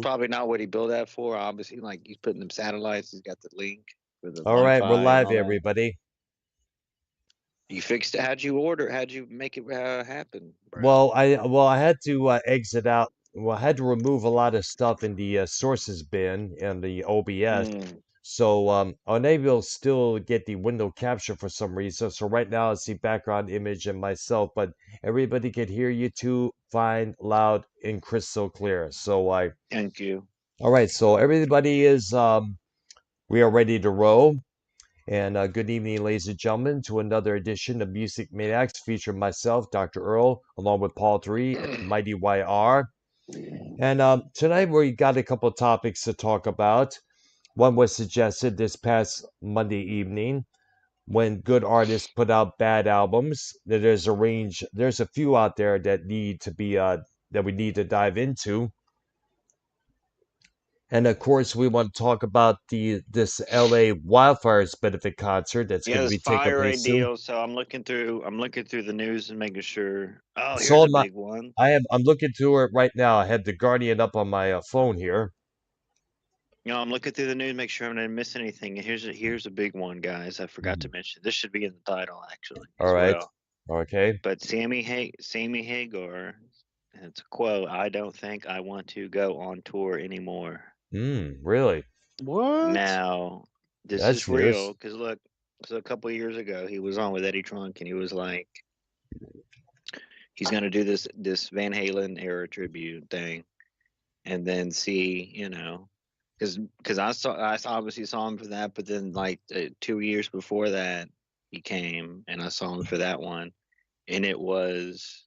probably not what he built that for. Obviously, like he's putting them satellites. He's got the link for the All right, we're Wi-Fi and live, all that. everybody. You fixed it. How'd you order? How'd you make it happen, bro? I had to exit out. Well, I had to remove a lot of stuff in the sources bin and the OBS. Mm, So unable to still get the window capture for some reason. So right now it's the background image and myself, but everybody can hear you too, fine, loud, and crystal clear. thank you. All right. So everybody is we are ready to roll. And good evening, ladies and gentlemen, to another edition of Music Maniacs featuring myself, Dr. Earl, along with Paul 3 and Mighty YR. And tonight we got a couple of topics to talk about. One was suggested this past Monday evening when good artists put out bad albums. There's a range, there's a few out there that need to be that we need to dive into. And of course, we want to talk about this LA wildfires benefit concert that's Yeah, going to this be taking fire place soon. deal. So I'm looking through. I'm looking through the news and making sure. Oh, here's So a am I. big one. I'm looking through it right now. I had the Guardian up on my phone here. I'm looking through the news, make sure I'm not missing anything. And here's a big one, guys. I forgot to Mhm. mention. This should be in the title actually All as right. well. Okay. But Sammy Hagar, and it's a quote. I don't think I want to go on tour anymore. Really? What? Now, this That's is real news. because look, so a couple of years ago he was on with Eddie Trunk and he was like, he's gonna do this Van Halen era tribute thing, and then see, because I obviously saw him for that, but then like 2 years before that he came and I saw him for that one, and it was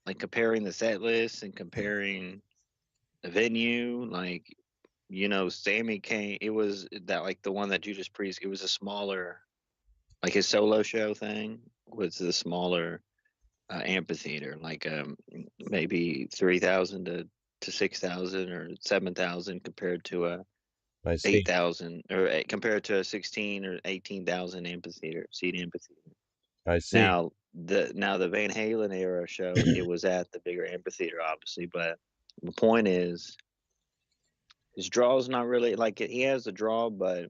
like comparing the set list and comparing the venue, like Sammy came. It was that like the one that you just It was a smaller, like his solo show thing was the smaller amphitheater, like maybe 3,000 to 6,000 or 7,000 compared to a I see. 8,000 or compared to a 16 or 18,000 amphitheater. I see. Now the Van Halen era show, it was at the bigger amphitheater, obviously, but the point is his draw is not really like it. He has a draw, but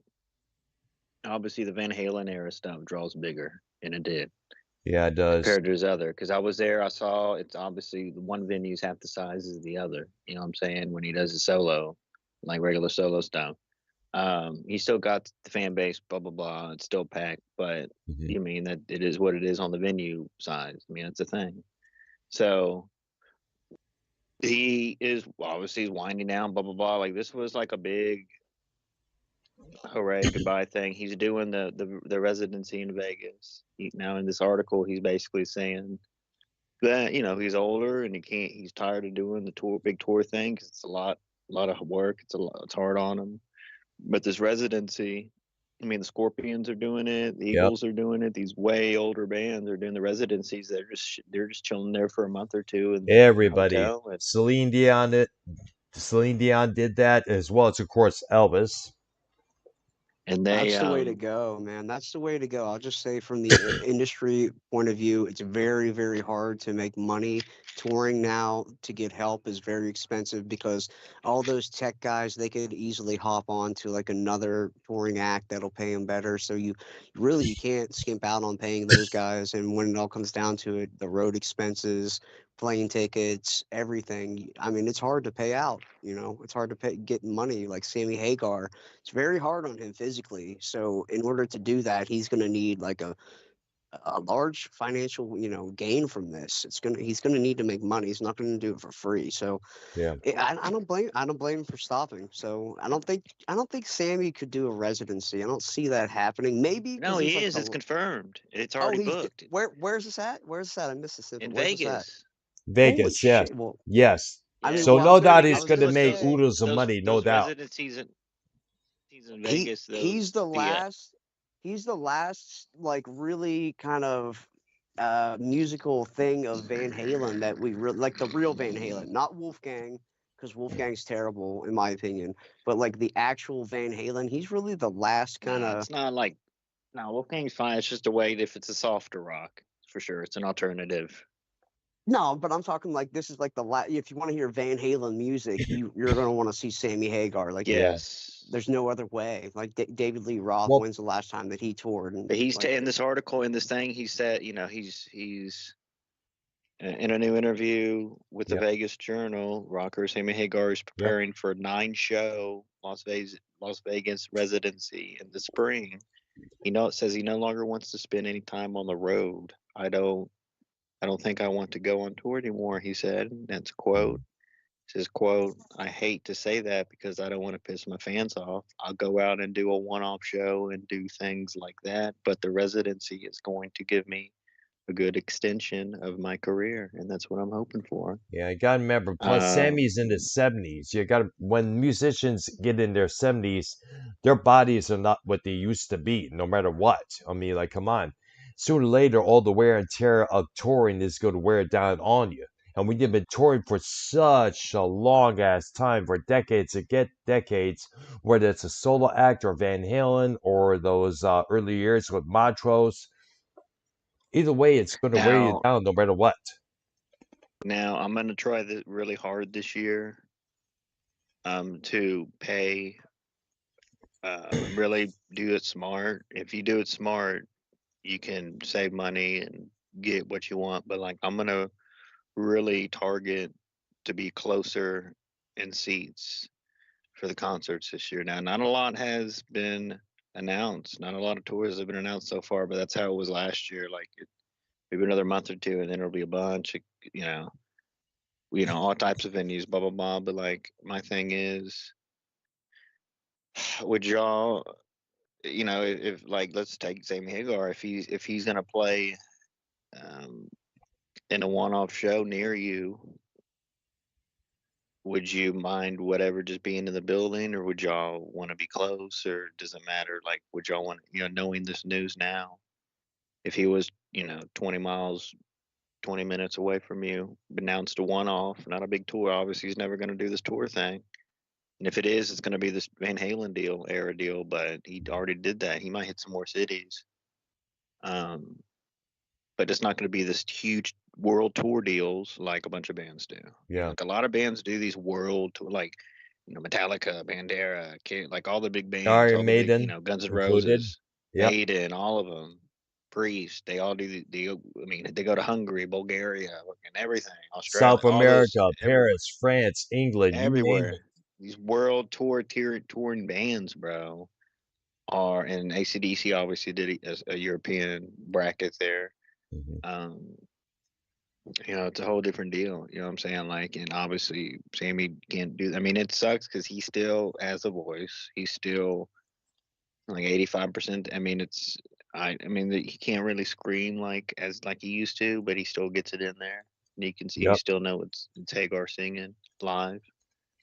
obviously the Van Halen era stuff draws bigger, and it did Yeah, it does. compared to his other. Because I was there, I saw it's obviously the one venue's half the size as the other. You know what I'm saying? When he does his solo, like regular solo stuff, he still got the fan base, blah blah blah. It's still packed, but Mhm. you mean that it is what it is on the venue side. I mean, that's the thing. So he is obviously winding down, blah blah blah. Like this was like a big hooray goodbye thing. He's doing the residency in Vegas. Now in this article, he's basically saying that he's older and he's tired of doing the big tour thing because it's a lot of work. It's hard on him. But this residency, I mean, the Scorpions are doing it, the Yep. Eagles are doing it. These way older bands are doing the residencies. They're just chilling there for a month or two in the Everybody. hotel, and Celine Dion did that as well as of course Elvis. they That's the way to go, man. That's the way to go. I'll just say from the industry point of view, it's very, very hard to make money. Touring now to get help is very expensive because all those tech guys, they could easily hop on to like another touring act that'll pay them better. So you can't skimp out on paying those guys. And when it all comes down to it, the road expenses, plane tickets, everything. I mean, it's hard to pay out. It's hard to get money. Like Sammy Hagar, it's very hard on him physically. So in order to do that, he's going to need like a large financial gain from this. He's gonna need to make money. He's not going to do it for free. So Yeah. I don't blame him for stopping. So I don't think Sammy could do a residency. I don't see that happening. Maybe no, because he's he like is. It's the confirmed. It's oh already he's booked where's this at? Where's this at? I missed this info. in Where's this at? Vegas. Holy Vegas, yes. shit! Well, Yes. I Yeah, mean, So well, well, I no was gonna doubt Sammy I he's was gonna gonna doing make those say oodles of those money, no those doubt. residencies in he Vegas. he's Those the the last he's the last like really kind of musical thing of Van Halen that like the real Van Halen, not Wolfgang, because Wolfgang's terrible in my opinion, but like the actual Van Halen, he's really the last kind Nah, of it's not like no. Wolfgang's fine. It's just a way if it's a softer rock for sure. It's an alternative. No, but I'm talking like this is like if you want to hear Van Halen music, you're gonna want to see Sammy Hagar. Like Yeah. Yes. there's no other way. Like David Lee Roth, Well, when's the last time that he toured? But And he's like, in this article, in this thing, he said, he's in a new interview with the yeah, Vegas Journal. Rocker Sammy Hagar is yeah. preparing for a 9-show Las Vegas residency in the spring. Says he no longer wants to spend any time on the road. I don't think I want to go on tour anymore, he said. That's a quote. He says, quote, I hate to say that because I don't want to piss my fans off. I'll go out and do a one-off show and do things like that, but the residency is going to give me a good extension of my career, and that's what I'm hoping for. Yeah, you gotta remember. Plus, Uh, Sammy's in his 70s. You gotta when musicians get in their 70s, their bodies are not what they used to be, no matter what. I mean, like, come on. Sooner or later, all the wear and tear of touring is going to wear down on you. And when you've been touring for such a long ass time, for decades and get decades, whether it's a solo act or Van Halen or those early years with Montrose, either way, it's going to wear you now, down no matter what. now I'm gonna try this really hard this year. To pay. Really do it smart. If you do it smart, you can save money and get what you want. But like, I'm gonna really target to be closer in seats for the concerts this year. Now, not a lot has been announced. Not a lot of tours have been announced so far, but that's how it was last year. Like, maybe another month or two, and then it'll be a bunch of, you know, all types of venues, blah blah blah. But like, my thing is, would y'all, if like, let's take Sammy Hagar, if he's gonna play um, in a one-off show near you, would you mind whatever just being in the building, or would y'all want to be close, or does it matter? Like, would y'all want, knowing this news now, if he was, 20 miles, 20 minutes away from you, announced a one-off, not a big tour. Obviously, he's never going to do this tour thing. And if it is, it's going to be this Van Halen era deal. But he already did that. He might hit some more cities. Um, but it's not going to be this huge world tour deals like a bunch of bands do. Yeah. Like a lot of bands do these world tour, like Metallica, Bandera, like all the big bands, all Iron the big, Maiden Guns N' included. Roses, Yep. Maiden, all of them, Priest. They all do I mean, they go to Hungary, Bulgaria, and everything, Australia, South all this America, everywhere, Paris, France, England, you name it. everywhere. These world touring bands, bro, are, and ACDC obviously did a European bracket there. Mhm. Um, it's a whole different deal. You know what I'm saying? Like, and obviously Sammy can't do. I mean, it sucks because he still has a voice. He's still like 85%. I mean, he can't really scream like he used to, but he still gets it in there. And you can see, you Yep. still know it's Hagar singing live.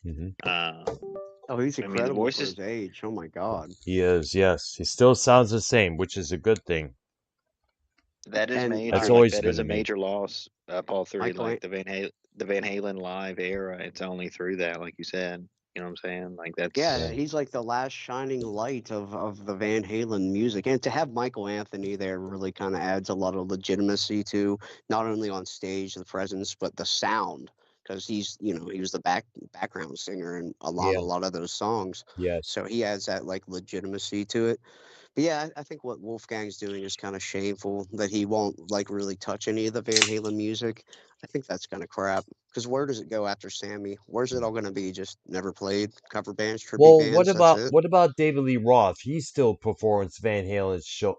Hmm. oh, he's I mean, the incredible voice for is his age. Oh my God. He is, yes. He still sounds the same, which is a good thing. that is And That's major. Like, always that is been a a major. major loss. Paul three, Michael, like the Van Halen live era. It's only through that, like you said. You know what I'm saying? Like, yeah, Yeah. that's he's like the last shining light of the Van Halen music. And to have Michael Anthony there really kind of adds a lot of legitimacy to not only on stage, the presence, but the sound. Because he was the background singer and on a Yeah. lot of those songs. Yes. So he adds that like legitimacy to it. But yeah, I think what Wolfgang's doing is kind of shameful that he won't like really touch any of the Van Halen music. I think that's kind of crap. Because where does it go after Sammy? Where's it all going to be? Just never played cover bands, tribute Well, what bands. That's about it. what about David Lee Roth? He still performs Van Halen's show.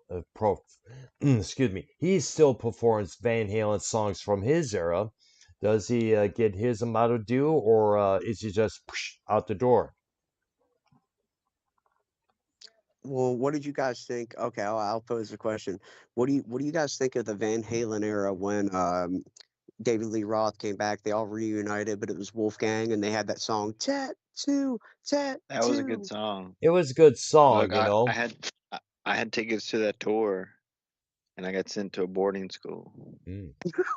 Excuse me. He still performs Van Halen songs from his era. Does he get his amount of due, or is he just out the door? Well, what did you guys think? Okay, I'll pose the question. What do you guys think of the Van Halen era when David Lee Roth came back? They all reunited, but it was Wolfgang, and they had that song "Tattoo, that was a good Tattoo." song. It was a good song, Look, you I know. I had tickets to that tour, and I got sent to a boarding school. Mm.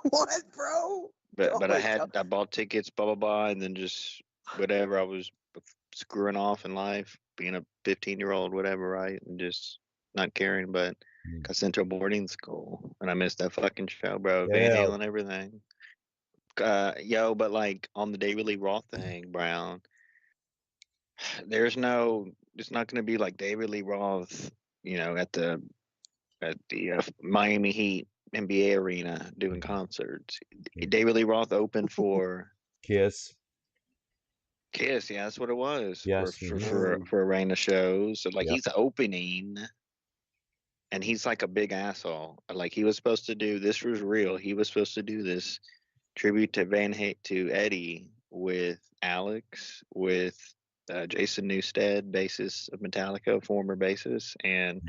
What, bro? But Oh but I my God. had I bought tickets, blah blah blah, and then just whatever, I was screwing off in life, being a 15-year-old, whatever, right, and just not caring. But Mm. got sent to a boarding school, and I missed that fucking show, bro. Van Yeah, Halen, everything. But like on the David Lee Roth thing, Brown, it's not going to be like David Lee Roth, at the Miami Heat NBA arena doing concerts. David Lee Roth opened for Kiss. Kiss. Yeah, that's what it was Yes. for arena shows. So like Yep. he's opening, and he's like a big asshole. Like he was supposed to do this was real. He was supposed to do this tribute to Eddie with Alex, with Jason Newsted, bassist of Metallica, former bassist, and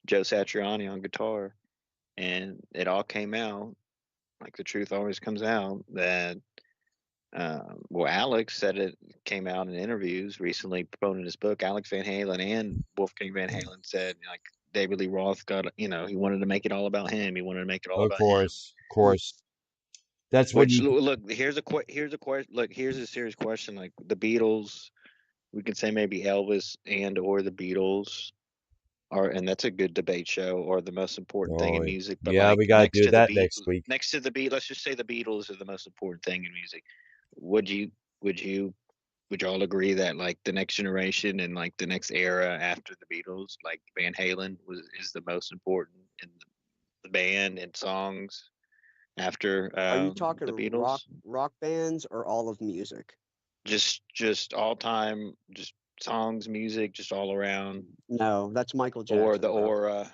Joe Satriani on guitar. And it all came out, like the truth always comes out, that Alex said it came out in interviews recently promoting his book. Alex Van Halen and Wolfgang Van Halen said, like, David Lee Roth got, he wanted to make it all about him. He wanted to make it all Of about him. course. That's what Which look, here's a question. Look, here's a serious question. Like the Beatles, we could say maybe Elvis and or the Beatles are, and that's a good debate show, or the most important thing in music. But yeah, like we gotta do that next week. next to the beat, let's just say the Beatles are the most important thing in music. Would you all agree that like the next generation and like the next era after the Beatles, like Van Halen is the most important in the band and songs after Are you the talking Beatles? rock bands or all of music? Just all time, just songs, music, just all around. No, that's Michael Jackson. Or the aura.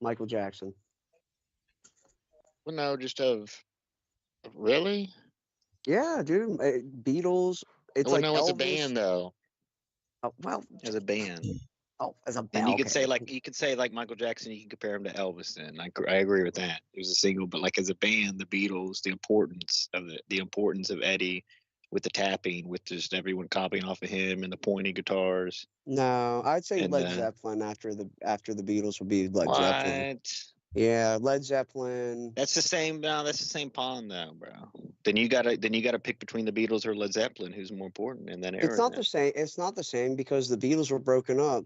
Michael Jackson. Well, no, just really. Yeah, dude. Beatles. It's like no, Elvis. as a band though. Oh, well, As a band. Oh, as a band. And you could say like Michael Jackson. You can compare him to Elvis. Then I agree with that. It was a single, but like as a band, the Beatles, the importance of Eddie, with the tapping, with just everyone copying off of him and the pointy guitars. No, I'd say Led Zeppelin after the Beatles would be Led Zeppelin. What? Yeah, Led Zeppelin. That's the same. No, that's the same pond, though, bro. Then you gotta pick between the Beatles or Led Zeppelin. Who's more important in that era? It's not the same. It's not the same because the Beatles were broken up,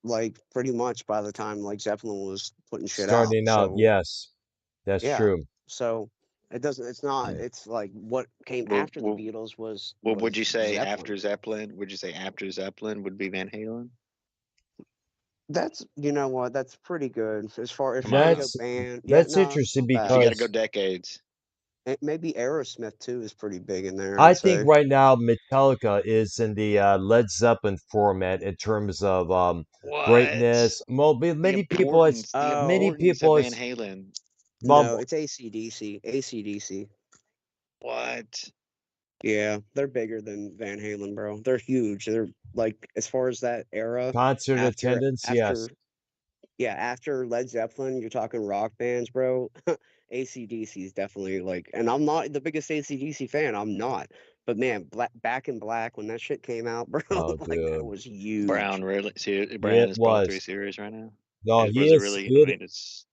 like pretty much by the time like Zeppelin was putting shit starting out. So, yes, that's true. So it doesn't. It's not. It's like what came after the Beatles was. Well, would you say Zeppelin. after Zeppelin? Would you say after Zeppelin would be Van Halen? That's what, that's pretty good as far as band. That's interesting because you got to go decades. Maybe Aerosmith too is pretty big in there. I think right now Metallica is in the Led Zeppelin format in terms of greatness. Well, many people, Van Halen. No, it's AC/DC. AC/DC. What? Yeah, they're bigger than Van Halen, bro. They're huge. They're like, as far as that era, concert attendance. Yes. Yeah, after Led Zeppelin, you're talking rock bands, bro. AC/DC is definitely like, and I'm not the biggest AC/DC fan. I'm not. But man, Back in Black, when that shit came out, bro, like that was huge. Brown, really? See, Brown is Pro 3 Series right now. No, he is.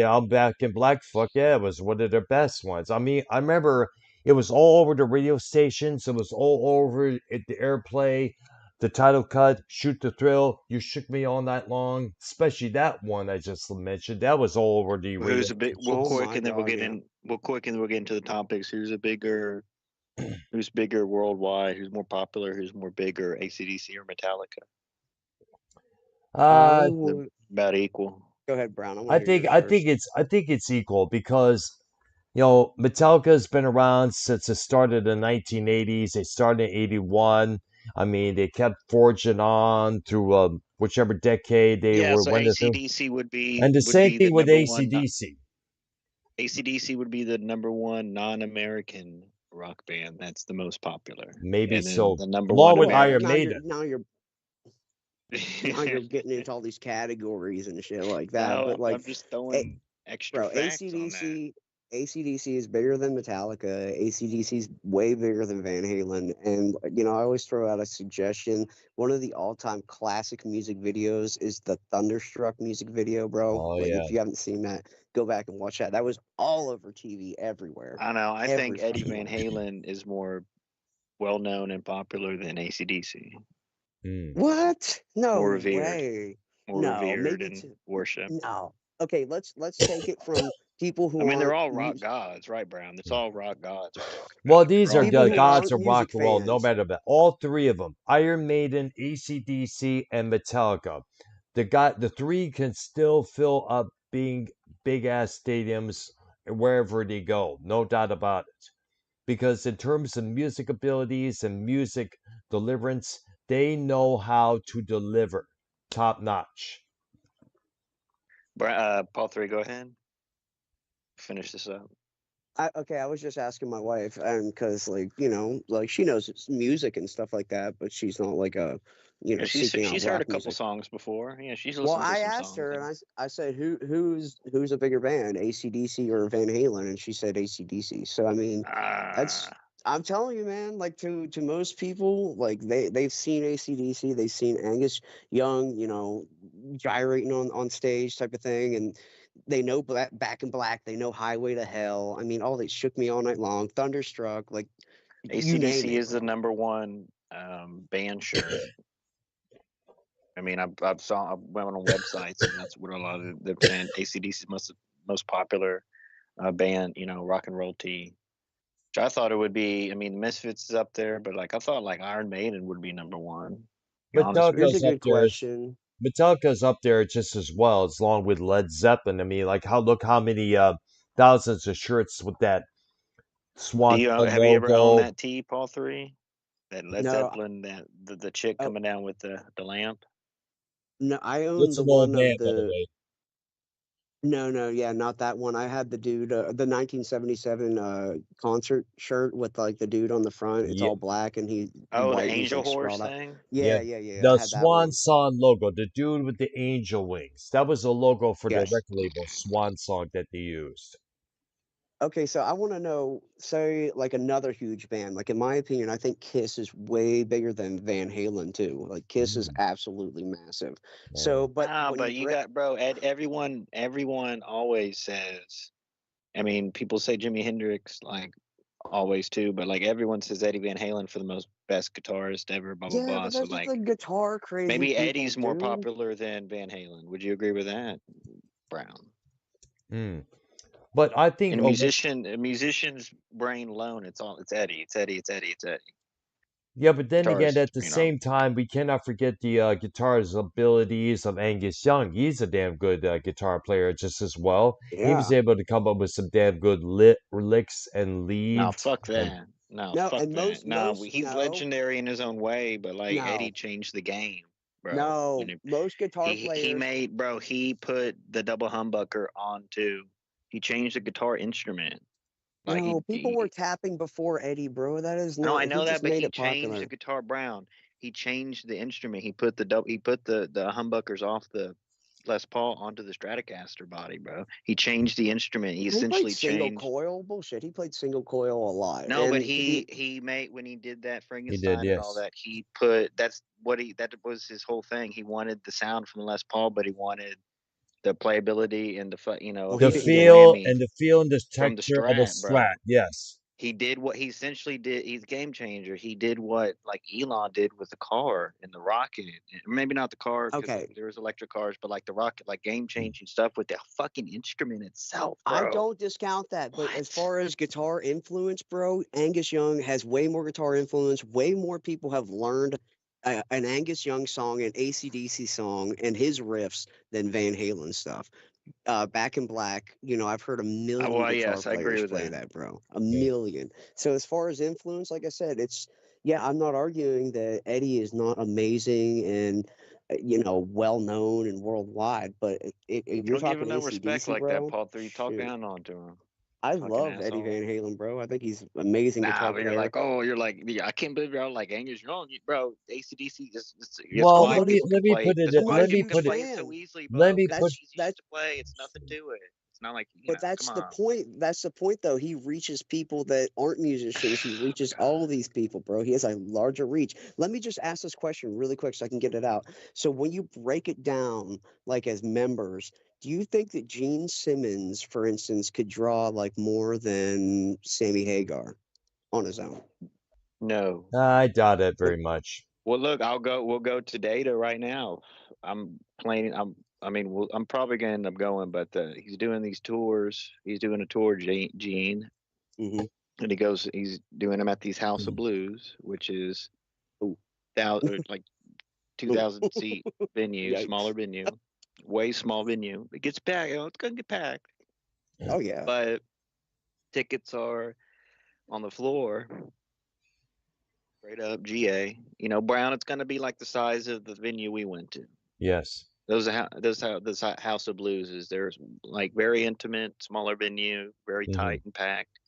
I'm Back in Black. Fuck yeah, it was one of their best ones. I mean, I remember it was all over the radio stations. It was all over at the airplay. The title cut, Shoot the Thrill, You Shook Me All Night Long, especially that one I just mentioned. That was all over the radio. Who's a bit quick, and then we'll get into the topics. Who's bigger worldwide? Who's more popular? Who's more bigger, AC/DC or Metallica? About equal. Go ahead, Brown. I think it's equal because Metallica's been around since it started in the 1980s. They started in 81. I mean, they kept forging on through whichever decade they were. So AC/DC would be, and the same thing with AC/DC. AC/DC would be the number one non-American rock band that's the most popular. Maybe so. The number along one with Iron Maiden. Now you're getting into all these categories and shit like that. No, but like, I'm just throwing extra facts on that. AC/DC is bigger than Metallica. AC/DC is way bigger than Van Halen. And, I always throw out a suggestion. One of the all-time classic music videos is the Thunderstruck music video, bro. If you haven't seen that, go back and watch that. That was all over TV everywhere. I know. I think Eddie Van Halen is more well-known and popular than AC/DC. What? No more revered. way. More revered and worship. No. Okay, let's take it from people who I mean, they're aren't all rock gods, right, Brown? It's all rock gods we're talking Well, about. They're these are all people the who gods musicians. aren't of rock music and roll, no fans. matter what. All three of them: Iron Maiden, AC/DC, and Metallica. The three can still fill up being big ass stadiums wherever they go, no doubt about it. Because in terms of music abilities and music deliverance, they know how to deliver top notch. Paul 3, go ahead. Finish this up. I was just asking my wife, and because like you know, like she knows music and stuff like that, but she's not like a, you Yeah, know, seeking out she's heard a rock couple music. songs before. Yeah, she's Well, listened to I some asked songs. her, Yeah. and I said, who's a bigger band, AC/DC or Van Halen? And she said AC/DC. So I mean, that's Ah, I'm telling you, man. Like to most people, like they've seen AC/DC, they've seen Angus Young, you know, gyrating on stage type of thing, and they know Back in Black, they know Highway to Hell. I mean, all they shook me all night long, Thunderstruck, like you name AC/DC it, is the bro. #1 band shirt. I mean, I went on websites and that's what a lot of them saying. AC/DC is most popular band, you know, rock and roll tee. Which I thought it would be. I mean, Misfits is up there, but like I thought like Iron Maiden would be #1. To be honest with Here's a Metallica's you. up good there. question. Metallica's up there just as well, as along with Led Zeppelin. I mean, like how many thousands of shirts with that Do swan you song have you ever owned logo. that tee, Paul 3? That Led No, Zeppelin, that the chick oh, coming down with the lamp. no, I own It's the an old one man, of by the the way. no, yeah, not that one. I had the dude, the 1977 concert shirt with like the dude on the front. It's Yeah, all black and he Oh, the white and he's angel like horse sprawled out. thing. yeah. Yeah. I The had that Swan one. Song logo, the dude with the angel wings. That was the logo for their Yes. record label, Swan Song, that they used. Okay, so I want to know, say, like another huge band. Like in my opinion, I think Kiss is way bigger than Van Halen too. Like Kiss is Mm, absolutely massive. yeah. So, but Ah, when you but you got bro. Everyone always says. I mean, people say Jimi Hendrix like always too, but like everyone says Eddie Van Halen for the most best guitarist ever. Blah blah yeah, blah. but So that's just like like guitar crazy maybe people, Eddie's more dude. popular than Van Halen. Would you agree with that, Brown? Mm. But I think In a musician's brain alone, it's Eddie. It's Eddie. It's Eddie. It's Eddie. yeah, but then again, Guitarist, at the you know. same time, we cannot forget the guitarist abilities of Angus Young. He's a damn good guitar player just as well. He was Yeah. able to come up with some damn good licks and No, leads. fuck And that. No, No, fuck and that. No, he's no, legendary in his own way, but like no, Eddie changed the game, bro. no, most guitar He players. made, bro, he put the double humbucker onto. He changed the guitar instrument. Like No, people were he tapping before Eddie, bro. That is no, I not. He know that, just but made he it changed the popular. guitar, Brown. He changed the instrument. He put the humbuckers off the Les Paul onto the Stratocaster body, bro. He changed the instrument. He He played essentially single changed. coil. Bullshit. He played single coil a lot, No, but and he made, when he did that he did, Frankenstein and all yes. that, that was his whole thing. He wanted the sound from the Les Paul, but he wanted the playability and well, he The didn't get it. feel and the from the texture of a Strat, Strat, bro. yes. He did what he essentially did. He's a game changer. He did what like Elon did with the car and the rocket. Maybe not the car because Okay, there was electric cars, but like the rocket, like game changing stuff with the fucking instrument itself, I bro. don't discount that, but as What? far as guitar influence, bro, Angus Young has way more guitar influence. Way more people have learned an Angus Young song, an AC/DC song, and his riffs than Van Halen stuff. Back in Black, you know, I've heard a million Well, guitar yes, I agree players with play that. that, bro. A Yeah. million. So as far as influence, like I said, it's yeah, I'm not arguing that Eddie is not amazing and you know well known and worldwide, but if You you're don't give talking him no respect AC/DC, like that, bro, Paul. Three, you talk shoot. down onto him, I fucking love Eddie asshole. Van Halen, bro. I think he's an amazing Nah, guitar but you're player. like, oh, you're like, yeah, I can't believe you're all like Angus Young, bro. ACDC is it's Well, I'm quiet a people can let me play. put it It's I'm a quiet let me people can huge put it play it so fan. easily, let bro. me It's put easy That to play. It's nothing to it. It's not like But come that's the on. point. That's the point, though. He reaches people that aren't musicians. He reaches all God. these people, bro. He has a larger reach. Let me just ask this question really quick so I can get it out. So, when you break it down, like as members, do you think that Gene Simmons, for instance, could draw like more than Sammy Hagar on his own? No. I doubt it Uh, very much. Well, look, We'll go to data right now. I'm playing. I mean, I'm probably gonna end up going, but he's doing these tours. He's doing a tour, Gene, Mm-hmm. and he's doing them at these House of Blues, which is like 2,000 seat venue, smaller Yikes. venue, way small venue. It gets packed. It's gonna get packed, Oh yeah. but tickets are on the floor, straight up GA. Brown. It's gonna be like the size of the venue we went to. Yes. Those House of Blues is. There's like very intimate, smaller venue, very tight and packed.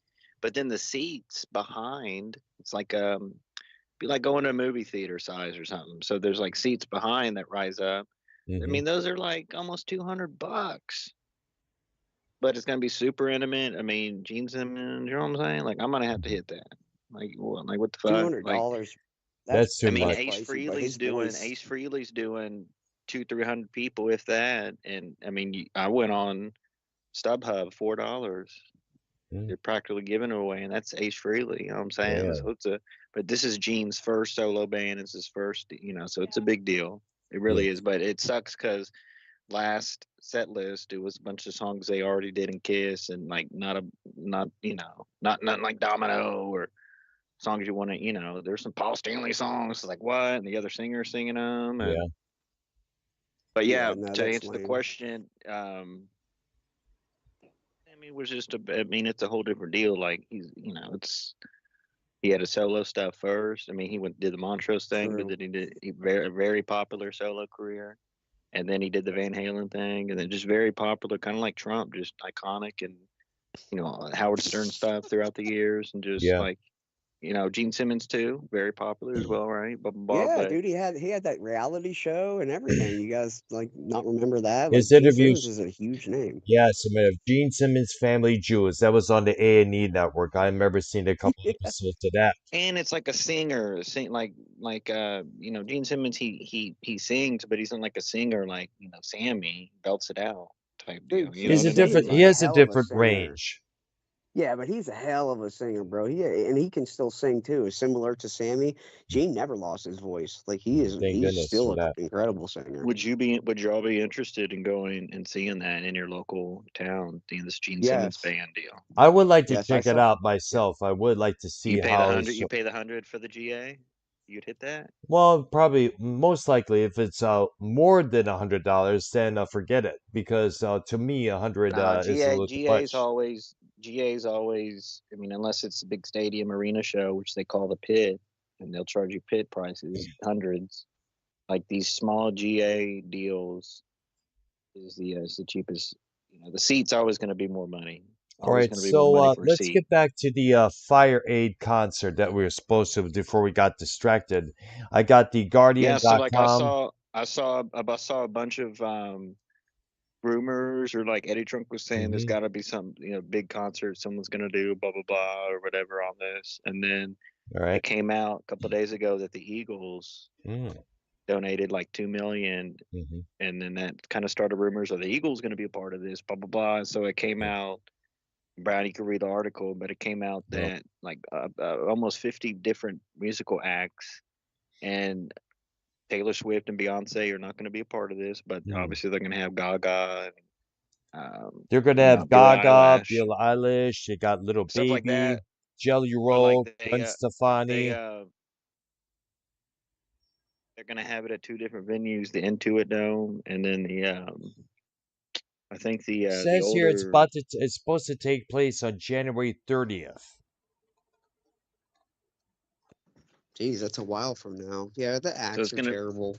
But then the seats behind, it's like be like going to a movie theater size or something. So there's like seats behind that rise up. I mean, those are like almost $200, but it's gonna be super intimate. I mean, Gene Simmons, you know what I'm saying? Like, I'm gonna have to hit that. Like, what the fuck? Like, $200. That's too I mean, much. Ace Frehley's doing 200-300 people, if that. And I mean, I went on StubHub, $4. They're practically giving it away, and that's Ace Frehley. You know what I'm saying? Yeah. So but this is Gene's first solo band. It's his first, so it's a big deal. It really is. But it sucks because last set list, it was a bunch of songs they already did in Kiss, and like not nothing like Domino or songs you want to. There's some Paul Stanley songs like what, and the other singer singing them. Yeah. But Yeah, yeah, no, to that's answer the lame. question, I mean, it's a whole different deal. Like he had a solo stuff first. I mean, he did the Montrose thing, but True. then he did a very popular solo career, and then he did the Van Halen thing, and then just very popular, kind of like Trump, just iconic, and Howard Stern stuff throughout the years, and just Yeah. like Gene Simmons too, very popular as well, right? Blah blah blah. Yeah, But dude, he had that reality show and everything. You guys like not remember that? Like His Gene Simmons interviews. is a huge name. Yes, I mean, Gene Simmons' Family Jewels. That was on the A&E network. I remember seeing a couple Yeah. episodes of that. and it's like a singer, Gene Simmons. He sings, but he's not like a singer like Sammy belts it out type deal. Dude, You know Gene what I mean? He Simmons is a Like has a hell of a different singer. range. Yeah, but he's a hell of a singer, bro. And he can still sing too. Similar to Sammy, Gene never lost his voice. Like Thank he's goodness still for an that. incredible singer. would y'all be interested in going and seeing that in your local town? This Gene Simmons Yes. band deal. I would like to Yes, I check it saw. out Yeah. myself. I would like to You see pay the how 100. it's. You pay the 100 for the GA. You'd hit that. Well, probably most likely if it's more than $100, then forget it because to me 100 Nah, is a little too much. GA's always. I mean, unless it's a big stadium arena show, which they call the pit, and they'll charge you pit prices, hundreds. Like these small GA deals is the cheapest. The seat's always going to be more money. All Always right, going to be more so money for a let's seat. get back to the Fire Aid concert that we were supposed to before we got distracted. I got the Yeah, so like I Guardian.com. saw I saw I saw a bunch of rumors, or like Eddie Trunk was saying there's Mm-hmm. got to be some big concert someone's going to do, blah blah blah, or whatever on this. And then All it right. came out a couple of days ago that the Eagles Mm-hmm. donated like 2 million, and then that kind of started rumors of the Eagles going to be a part of this, blah blah blah. And so it came out. Brad, you could read the article, but it came out Well, that like almost 50 different musical acts, and Taylor Swift and Beyonce are not going to be a part of this, but obviously they're going to have Gaga and they're gonna have Billie Gaga, Eilish, Billie Eilish. They got Little stuff like Baby, that, Jelly or like Roll, Gwen they Stefani. they're going to have it at two different venues: the Intuit Dome, and then I think the Says here older. it's supposed to take place on January 30th. Geez, that's a while from now. Yeah, the So acts it's are gonna, terrible.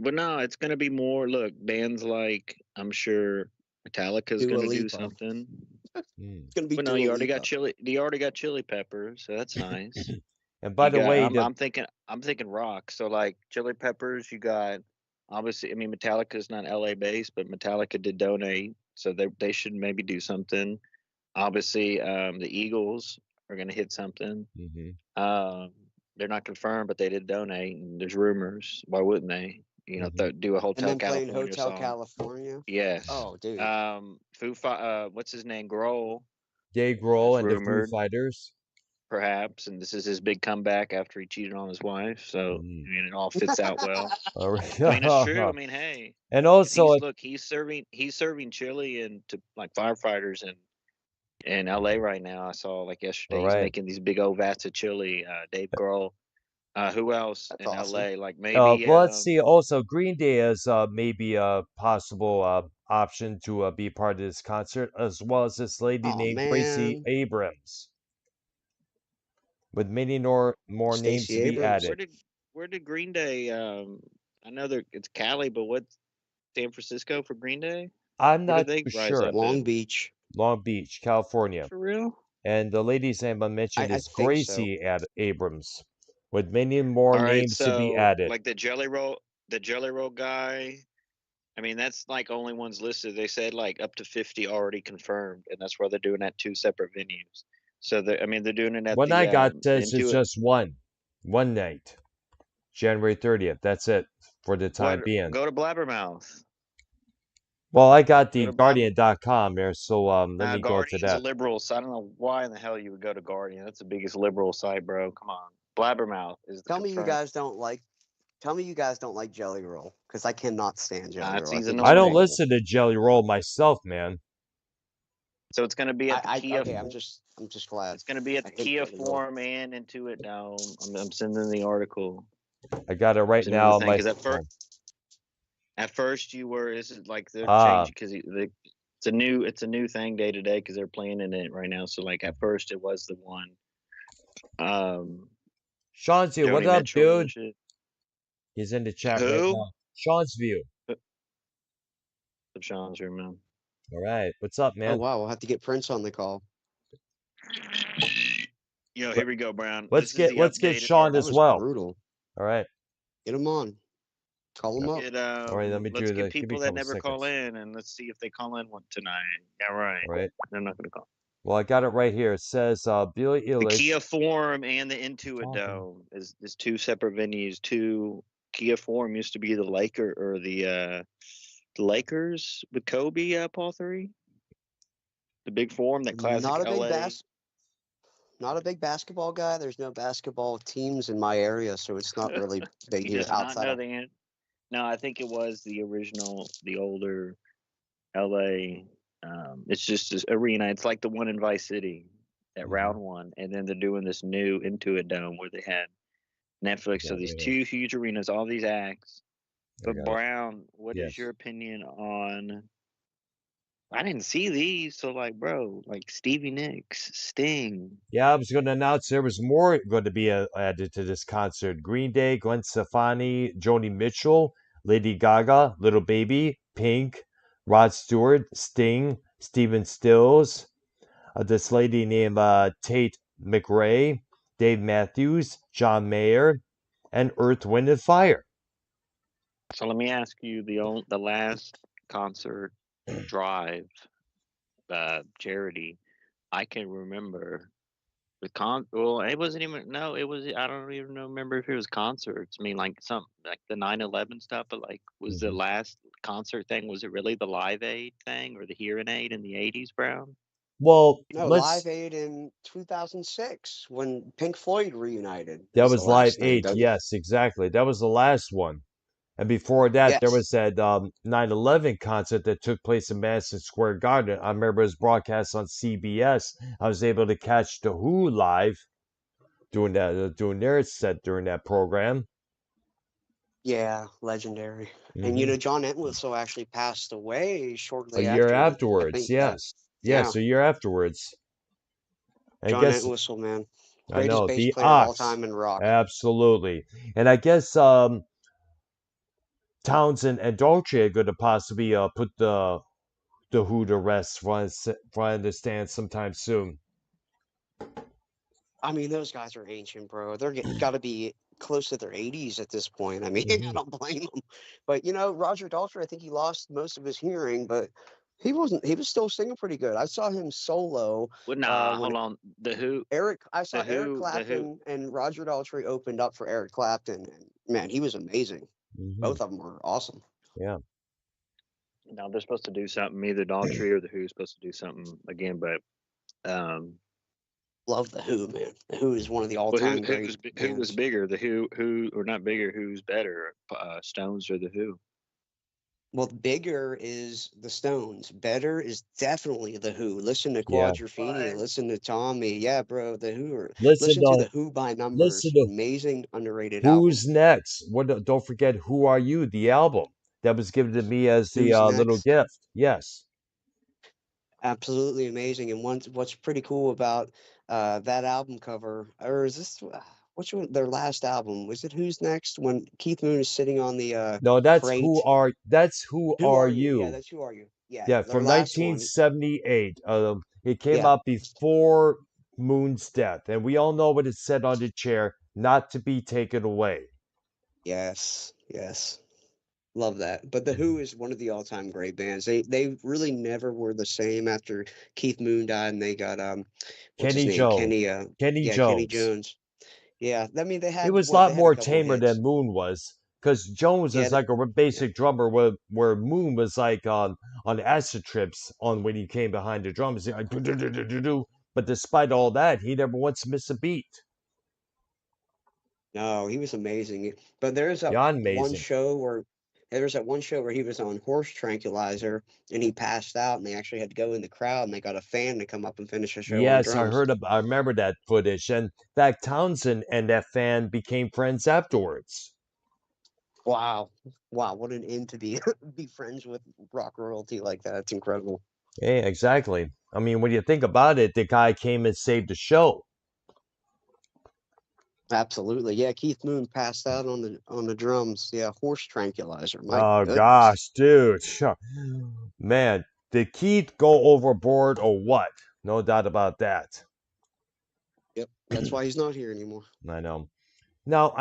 but no, it's gonna be more. Look, bands like I'm sure Metallica's Dua gonna do Lipa. something. It's gonna be But no, Dua Lipa. You already got Chili Peppers, so that's nice. And by You the got. way, I'm thinking rock. So like Chili Peppers, you got. Obviously, I mean Metallica's not LA based, but Metallica did donate, so they should maybe do something. Obviously, the Eagles are gonna hit something. Um, they're not confirmed, but they did donate, and there's rumors. Why wouldn't they? Do a And Hotel then playing California Hotel song. California. Yes. Oh, dude. What's his name? Grohl Dave is Grohl and the Foo rumored. Fighters. perhaps, and this is his big comeback after he cheated on his wife. So I mean, it all fits out well. All I mean, it's true. I right. mean, hey, And because also, he's serving chili and to like firefighters in LA right now. I saw like all yesterday he's right. making these big old vats of chili. Dave Grohl. Who else That's in awesome. LA? Like maybe Well, let's see. Also, Green Day is maybe a possible option to be part of this concert, as well as this lady Oh named Gracie man, Abrams, with many more names Stacey to be Abrams, added. where did Green Day? I know it's Cali, but what's San Francisco for Green Day? I'm Where did not they too rise sure. up Long in? Beach. Long Beach, California. For real? And the lady's name I mentioned I is think so. Gracie Abrams, with many more All right, names to be so added. like the Jelly Roll guy. I mean, that's like only ones listed. They said like up to 50 already confirmed, and that's where they're doing at two separate venues. So I mean, they're doing it at What the I got says it's Intuit. just one night, January 30th. That's it for the time What? being. Go to Blabbermouth. Well, I got Go the to Blabber. Guardian.com there, so let me go to Guardian's a that. liberal, so I don't know why in the hell you would go to Guardian. That's the biggest liberal site, bro. Come on. Blabbermouth is the Tell me you confirmed. guys don't like. Tell me you guys don't like Jelly Roll because I cannot stand Jelly Roll. I He's think he's I don't annoying. horrible. listen to Jelly Roll myself, man. So it's going to be at the Kia. Okay. I'm just glad. It's going to be at I the hate Kia Jelly Roll. Forum and Intuit Dome. I'm sending the article. I got it right Sending the now on thing my because phone. at first you were. This is like they're Ah, changing because it's a new thing day to day because they're planning it right now. So like at first it was the one. Sean's here. What Joni up, Mitchell and dude? shit. He's in the chat right Who? now. Sean's view. Of Sean's room, man. All right. What's up, Oh man? wow, we'll have to get Prince on the call. Yo, Let- here we go, Brown. Let's This is get the let's get updated. Or Sean That as was well. brutal. All right. Get him on. Call him All up. right. Let me let's do get the. Give me people a that couple never call seconds. in and let's see if they call in one tonight. Yeah, right. All right. They're not gonna call. Well, I got it right here. It says Billy The Kia Illich Forum and the Intuit talking. Dome is two separate venues. Kia Forum used to be the Lakers with Kobe, Paul 3. The big forum, that classic Not a big LA. not a big basketball guy. There's no basketball teams in my area, so it's not really big He here does not outside know of. the answer. No, I think it was the original, the older LA. It's just this arena. It's like the one in Vice City, that round one, and then they're doing this new Intuit Dome where they had Netflix. So these two huge arenas, all these acts. But Brown, what is your opinion on? I didn't see these, so like, bro, like Stevie Nicks, Sting. Yeah, I was going to announce there was more going to be added to this concert. Green Day, Gwen Stefani, Joni Mitchell, Lady Gaga, Little Baby, Pink, Rod Stewart, Sting, Stephen Stills, this lady named Tate McRae, Dave Matthews, John Mayer, and Earth, Wind, and Fire. So let me ask you the last concert drive, charity I can remember. Well, it wasn't even, no, it was, I don't even remember if it was concerts. I mean, like some like the 9/11 stuff, but like was the last concert thing, was it really the Live Aid thing or the Hearing Aid in the 80s, Brown? Well, No, Live Aid in 2006 when Pink Floyd reunited that was the was Live last thing. 8. Yes, exactly. That was the last one. And before that, there Yes. was that 9/11 concert that took place in Madison Square Garden. I remember it was broadcast on CBS. I was able to catch the Who live doing their set during that program. Yeah, legendary. And Mm-hmm. John Entwistle actually passed away shortly A year after. I afterwards, think. yes, Yeah. a year afterwards. And John guess Entwistle, man, I greatest know bass the player of all Ox, time in rock. absolutely. And I guess Townsend and Dolce are going to possibly put the Who to rest, from I understand, sometime soon. I mean, those guys are ancient, bro. They're got to be close to their 80s at this point. I mean, I don't blame them. But Roger Daltrey, I think he lost most of his hearing, but he was still singing pretty good. I saw him solo. Well, nah, When hold on. The Who, I saw Eric the Who. Clapton and Roger Daltrey opened up for Eric Clapton, and man, he was amazing. Both of them were awesome. Yeah. Now they're supposed to do something. Either Daughtry or the Who's supposed to do something again, but Love the Who, man. The Who is one of the Well, all-time great who was bands. bigger, the Who, or not bigger? Who's better, Stones or the Who? Well, bigger is the Stones. Better is definitely the Who. Listen to Yeah. Quadrophenia. Listen to Tommy. Yeah, bro, the Who. Listen Listen to to the Who by listen Numbers. to Amazing, underrated album. Who's Next. What? Don't forget Who Are You, the album that was given to me as the Who's little next? gift. Yes. Absolutely amazing. And what's pretty cool about that album cover, or is this which one? Their last album was it? Who's next? When Keith Moon is sitting on the No, crate. that's Who Who Are are you? Yeah, You. that's Who Are You. Yeah, Yeah, their from last one. 1978. It came Yeah. out before Moon's death, and we all know what it said on the chair: not to be taken away. Yes. Yes. Love that. But The Who is one of the all-time great bands. They really never were the same after Keith Moon died and they got what's his Kenny name? Jones. Kenny Kenny yeah, Kenny Jones. Jones. Yeah. I mean they He had was a what they lot had a more couple tamer hits. than Moon was, because Jones Yeah, is like a yeah. basic drummer, where Moon was like on acid trips on when he came behind the drums. Like, do, do, do, do, do, do. But despite all that, he never once missed a beat. No, he was amazing. But there's that Beyond one amazing. show where he was on horse tranquilizer and he passed out and they actually had to go in the crowd and they got a fan to come up and finish the show on Yes, drums. I remember that footage. And in fact, Townsend and that fan became friends afterwards. Wow. Wow, what an end to be be friends with rock royalty like that. It's incredible. Yeah, exactly. I mean, when you think about it, the guy came and saved the show. Absolutely. Yeah, Keith Moon passed out on the drums. Yeah, horse tranquilizer. My Oh goodness. gosh, dude. Man, did Keith go overboard or what? No doubt about that. Yep. That's why he's not here anymore. I know. Now,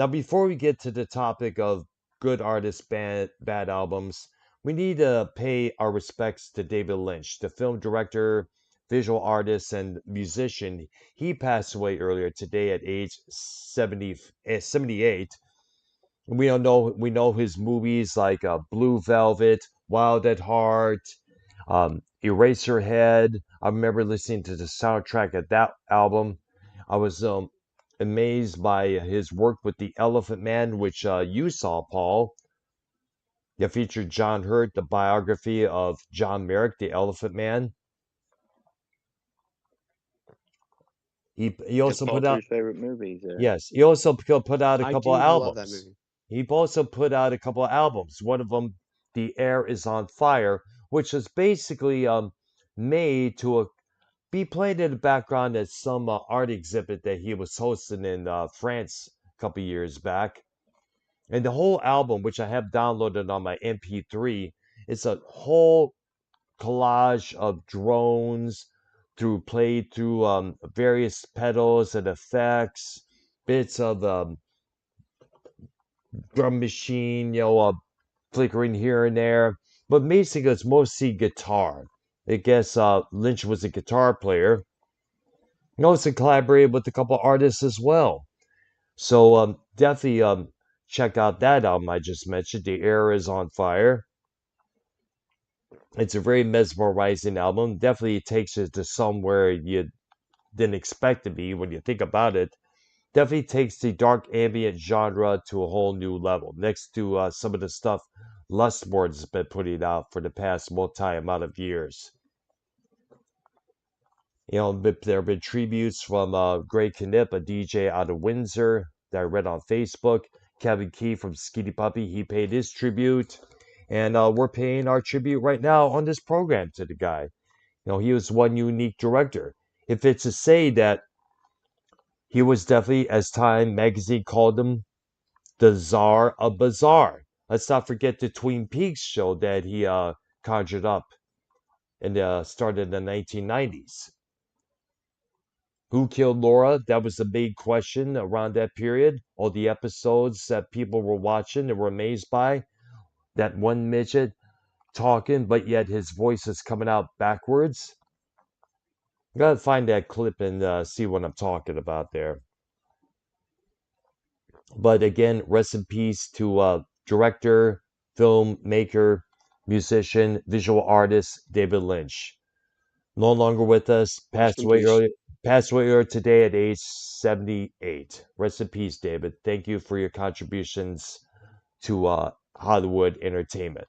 before we get to the topic of good artists, bad albums, we need to pay our respects to David Lynch, the film director, visual artist, and musician. He passed away earlier today at age 78. We know his movies like Blue Velvet, Wild at Heart, Eraserhead. I remember listening to the soundtrack of that album. I was amazed by his work with the Elephant Man, which you saw, Paul. It featured John Hurt, the biography of John Merrick, the Elephant Man. He It's also Paul put out Two's favorite movies. Yes, he also put out a I couple of do love that albums. movie. He also put out a couple of albums. One of them, "The Air Is on Fire," which was basically made to be played in the background at some art exhibit that he was hosting in France a couple of years back. And the whole album, which I have downloaded on my MP3, it's a whole collage of drones played through various pedals and effects, bits of drum machine, flickering here and there. But basically, it's mostly guitar. I guess Lynch was a guitar player. He also collaborated with a couple artists as well. So definitely check out that album I just mentioned. The Air Is on Fire. It's a very mesmerizing album. Definitely takes you to somewhere you didn't expect to be when you think about it. Definitely takes the dark ambient genre to a whole new level. Next to some of the stuff Lustborn's been putting out for the past multi amount of years. There have been tributes from Greg Knipp, a DJ out of Windsor, that I read on Facebook. Kevin Key from Skinny Puppy, he paid his tribute. And we're paying our tribute right now on this program to the guy. He was one unique director. If it's to say that he was definitely, as Time magazine called him, the Czar of Bizarre. Let's not forget the Twin Peaks show that he conjured up and started in the 1990s. Who killed Laura? That was the big question around that period. All the episodes that people were watching and were amazed by. That one midget talking, but yet his voice is coming out backwards. I gotta find that clip and see what I'm talking about there. But again, rest in peace to director, filmmaker, musician, visual artist David Lynch. No longer with us. Rest in peace. Passed away earlier today at age 78. Rest in peace, David. Thank you for your contributions to Hollywood entertainment.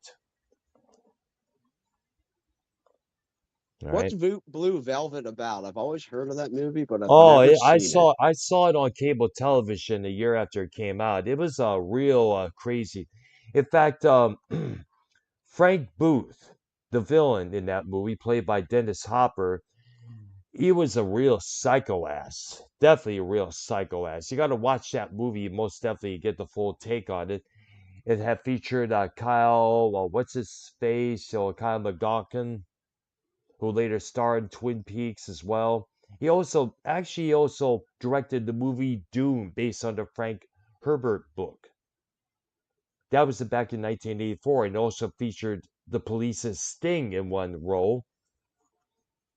All What's right. Blue Velvet about? I've always heard of that movie, but I've Oh, never seen it. I saw it on cable television a year after it came out. It was real crazy. In fact, Frank Booth, the villain in that movie, played by Dennis Hopper, he was a real psycho ass. Definitely a real psycho ass. You got to watch that movie, most definitely get the full take on it. It had featured Kyle, what's his face, Kyle McLaughlin, who later starred in Twin Peaks as well. He also directed the movie Dune, based on the Frank Herbert book. That was back in 1984, and also featured the Police's Sting in one role.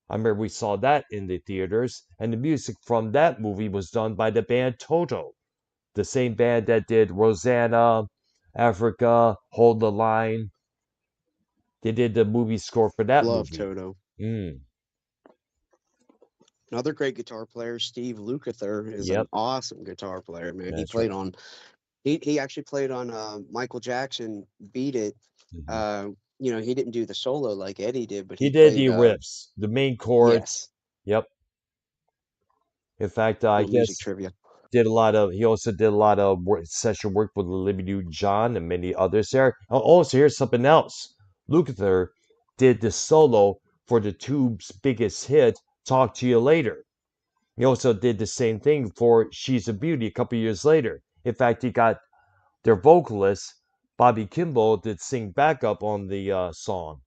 I remember we saw that in the theaters, and the music from that movie was done by the band Toto, the same band that did Rosanna, Africa, Hold the Line. They did the movie score for that Love movie. Toto. Mm, Another great guitar player, Steve Lukather, is an yep, awesome guitar player, man. that's right. He actually played on Michael Jackson Beat It. Mhm. He didn't do the solo like Eddie did, but He he did the played riffs, the main chords. yes, Yep. In fact, I little music guess trivia. he also did a lot of session work with Olivia Newton-John and many others there. Also, here's something else. Lukather did the solo for the Tube's biggest hit, Talk to You Later. He also did the same thing for She's a Beauty a couple years later. In fact, he got their vocalist, Bobby Kimball, to sing backup on the song.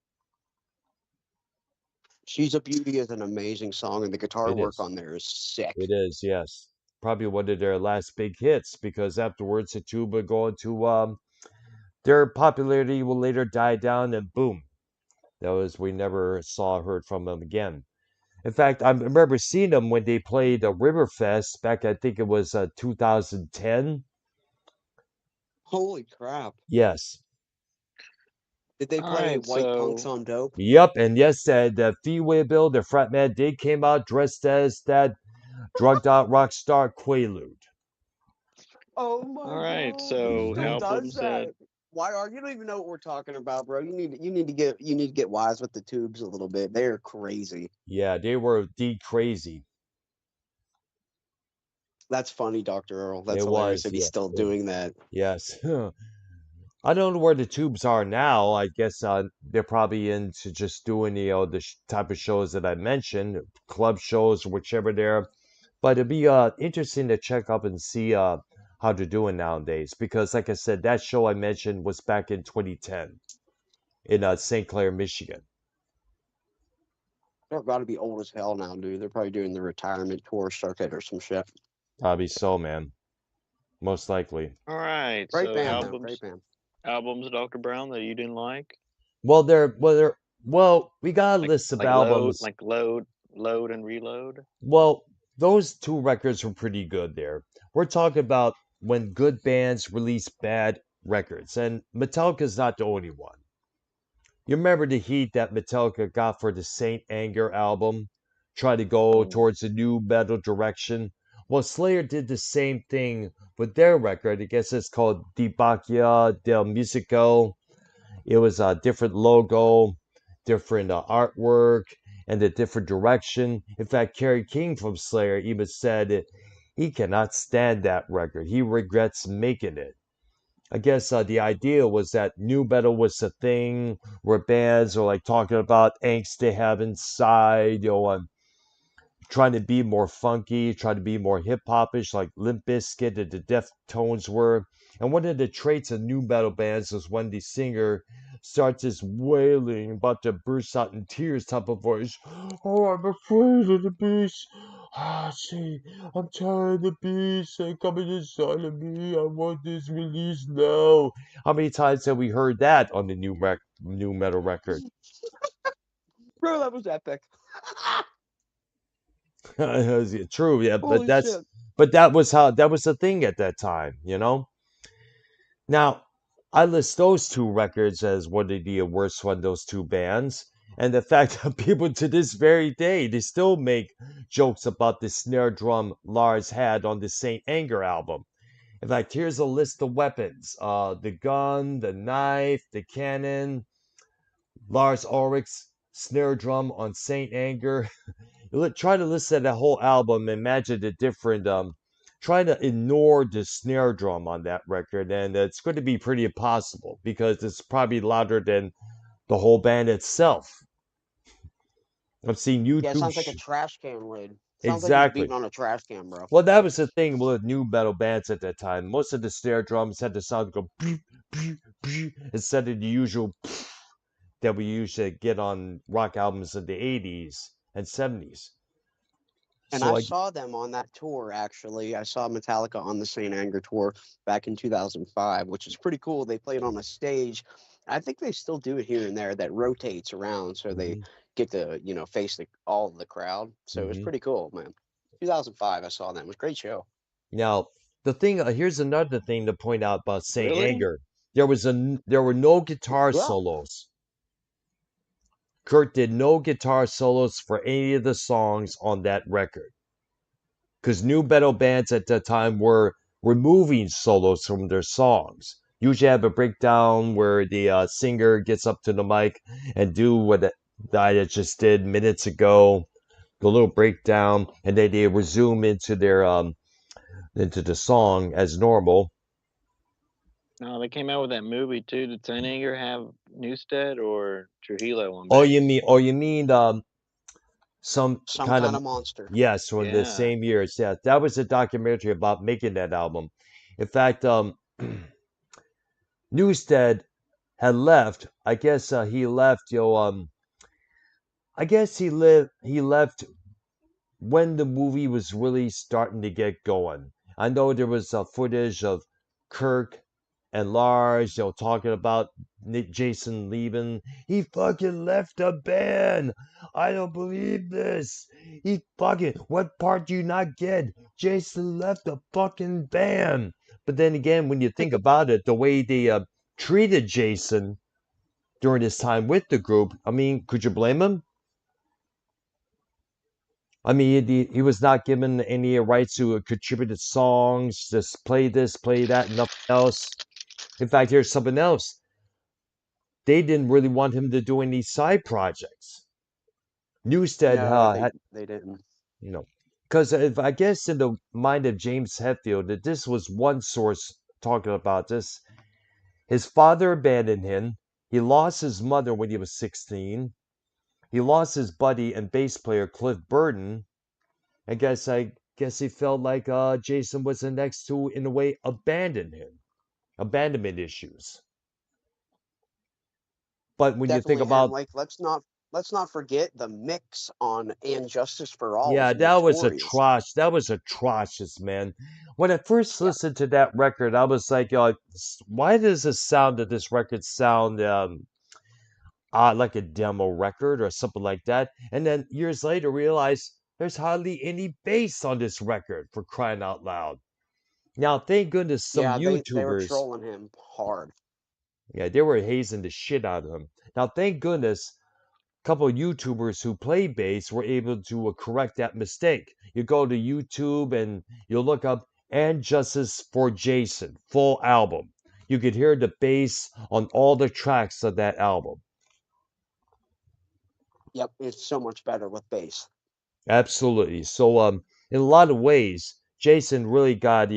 She's a Beauty is an amazing song, and the guitar It work is. on there is sick. It is, yes. Probably one of their last big hits, because afterwards the Tube would go into their popularity will later die down, and boom, we never saw or heard from them again. In fact, I remember seeing them when they played Riverfest back, I think it was 2010. Holy crap! Yes. Did they All play right, White Punks so on Dope? Yep, and yes, that Fee Bill, the frontman, did came out dressed as that drugged out rock star Quaalude. Oh all my right, god, he so still Hmm. does albums that that. Why are you don't even know what we're talking about, bro? You need to get wise with the tubes a little bit. They're crazy. Yeah, they were D crazy. That's funny, Dr. Earl. That's It hilarious was, that he's yes. still doing that. Yes. I don't know where the tubes are now. I guess they're probably into just doing type of shows that I mentioned, club shows, whichever they're. But it'd be interesting to check up and see how they're doing nowadays. Because, like I said, that show I mentioned was back in 2010 in St. Clair, Michigan. They're got to be old as hell now, dude. They're probably doing the retirement tour circuit or some shit. Probably so, man. Most likely. all right, Great so band, Mhm. though. Great band. albums, Dr. Brown, that you didn't like? We got a Like list of albums. load and reload? Well, those two records were pretty good there. We're talking about when good bands release bad records, and Metallica's not the only one. You remember the heat that Metallica got for the Saint Anger album? Try to go Mm. towards a new metal direction. Well, Slayer did the same thing with their record. I guess it's called Debacchia del Musico. It was a different logo, different artwork, and a different direction. In fact, Kerry King from Slayer even said he cannot stand that record. He regrets making it. I guess the idea was that new metal was the thing where bands are like talking about angst they have inside, trying to be more funky, trying to be more hip hopish, like Limp Bizkit and the Deftones were. And one of the traits of new metal bands is when the singer starts this wailing, about to burst out in tears type of voice. Oh, I'm afraid of the beast. Ah, see, I'm tired of the beast. They're coming inside of me. I want this release now. How many times have we heard that on the new metal record? Bro, that was epic. True, yeah, Holy shit. that was the thing at that time. Now, I list those two records as one of the worst one, those two bands. And the fact that people to this very day, they still make jokes about the snare drum Lars had on the Saint Anger album. In fact, here's a list of weapons: the gun, the knife, the cannon, Lars Ulrich's snare drum on Saint Anger. Try to listen to that whole album. Imagine the different. Try to ignore the snare drum on that record, and it's going to be pretty impossible because it's probably louder than the whole band itself. I've seen Yeah, it YouTube. sounds like a trash can lid. Sounds like he's Exactly. beating on a trash can, bro. Well, that was the thing with new metal bands at that time. Most of the snare drums had the sound go instead of the usual that we usually get on rock albums of the 80s and 70s. And So I I saw them on that tour, actually. I saw Metallica on the St. Anger tour back in 2005, which is pretty cool. They played on a stage. I think they still do it here and there that rotates around so they mhm, get to, face all of the crowd. So it was mhm. pretty cool, man. 2005, I saw them. It was a great show. Now, the thing here's another thing to point out about Saint Really? Anger. There were no guitar Yeah. solos. Kurt did no guitar solos for any of the songs on that record. Because new metal bands at that time were removing solos from their songs. Usually have a breakdown where the singer gets up to the mic and do what I just did minutes ago, the little breakdown, and then they resume into their into the song as normal. No, they came out with that movie too. Did Saint Anger have Newstead or Trujillo on Oh, bass? you mean some Some kind of kind of monster. yes, from the Yeah. same years. Yeah, that was a documentary about making that album. In fact, Newstead had left. I guess he left. I guess He left when the movie was really starting to get going. I know there was footage of Kirk and Lars, talking about Jason leaving. He fucking left the band. I don't believe this. He fucking. What part do you not get? Jason left the fucking band. But then again, when you think about it, the way they treated Jason during his time with the group, I mean, could you blame him? I mean, he was not given any rights to contributed songs, just play this, play that, nothing else. In fact, here's something else. They didn't really want him to do any side projects. Newstead No, had, they didn't. because if I guess in the mind of James Hetfield, that this was one source talking about this. His father abandoned him. He lost his mother when he was 16. He lost his buddy and bass player Cliff Burton. I guess he felt like Jason was the next to, in a way, abandon him. Abandonment issues. But when you think Definitely. And about, like let's not forget the mix on And Justice for All yeah, was that was notorious. that was atrocious, man. When I first Yeah. listened to that record, I was like, why does the sound of this record sound like a demo record or something like that? And then years later, realized there's hardly any bass on this record, for crying out loud. Now, thank goodness some Yeah, they were YouTubers, trolling him hard. yeah, they were hazing the shit out of him. Now, thank goodness a couple of YouTubers who play bass were able to correct that mistake. You go to YouTube and you look up "And Justice for Jason" full album. You could hear the bass on all the tracks of that album. Yep, it's so much better with bass. Absolutely. So, in a lot of ways, Jason really got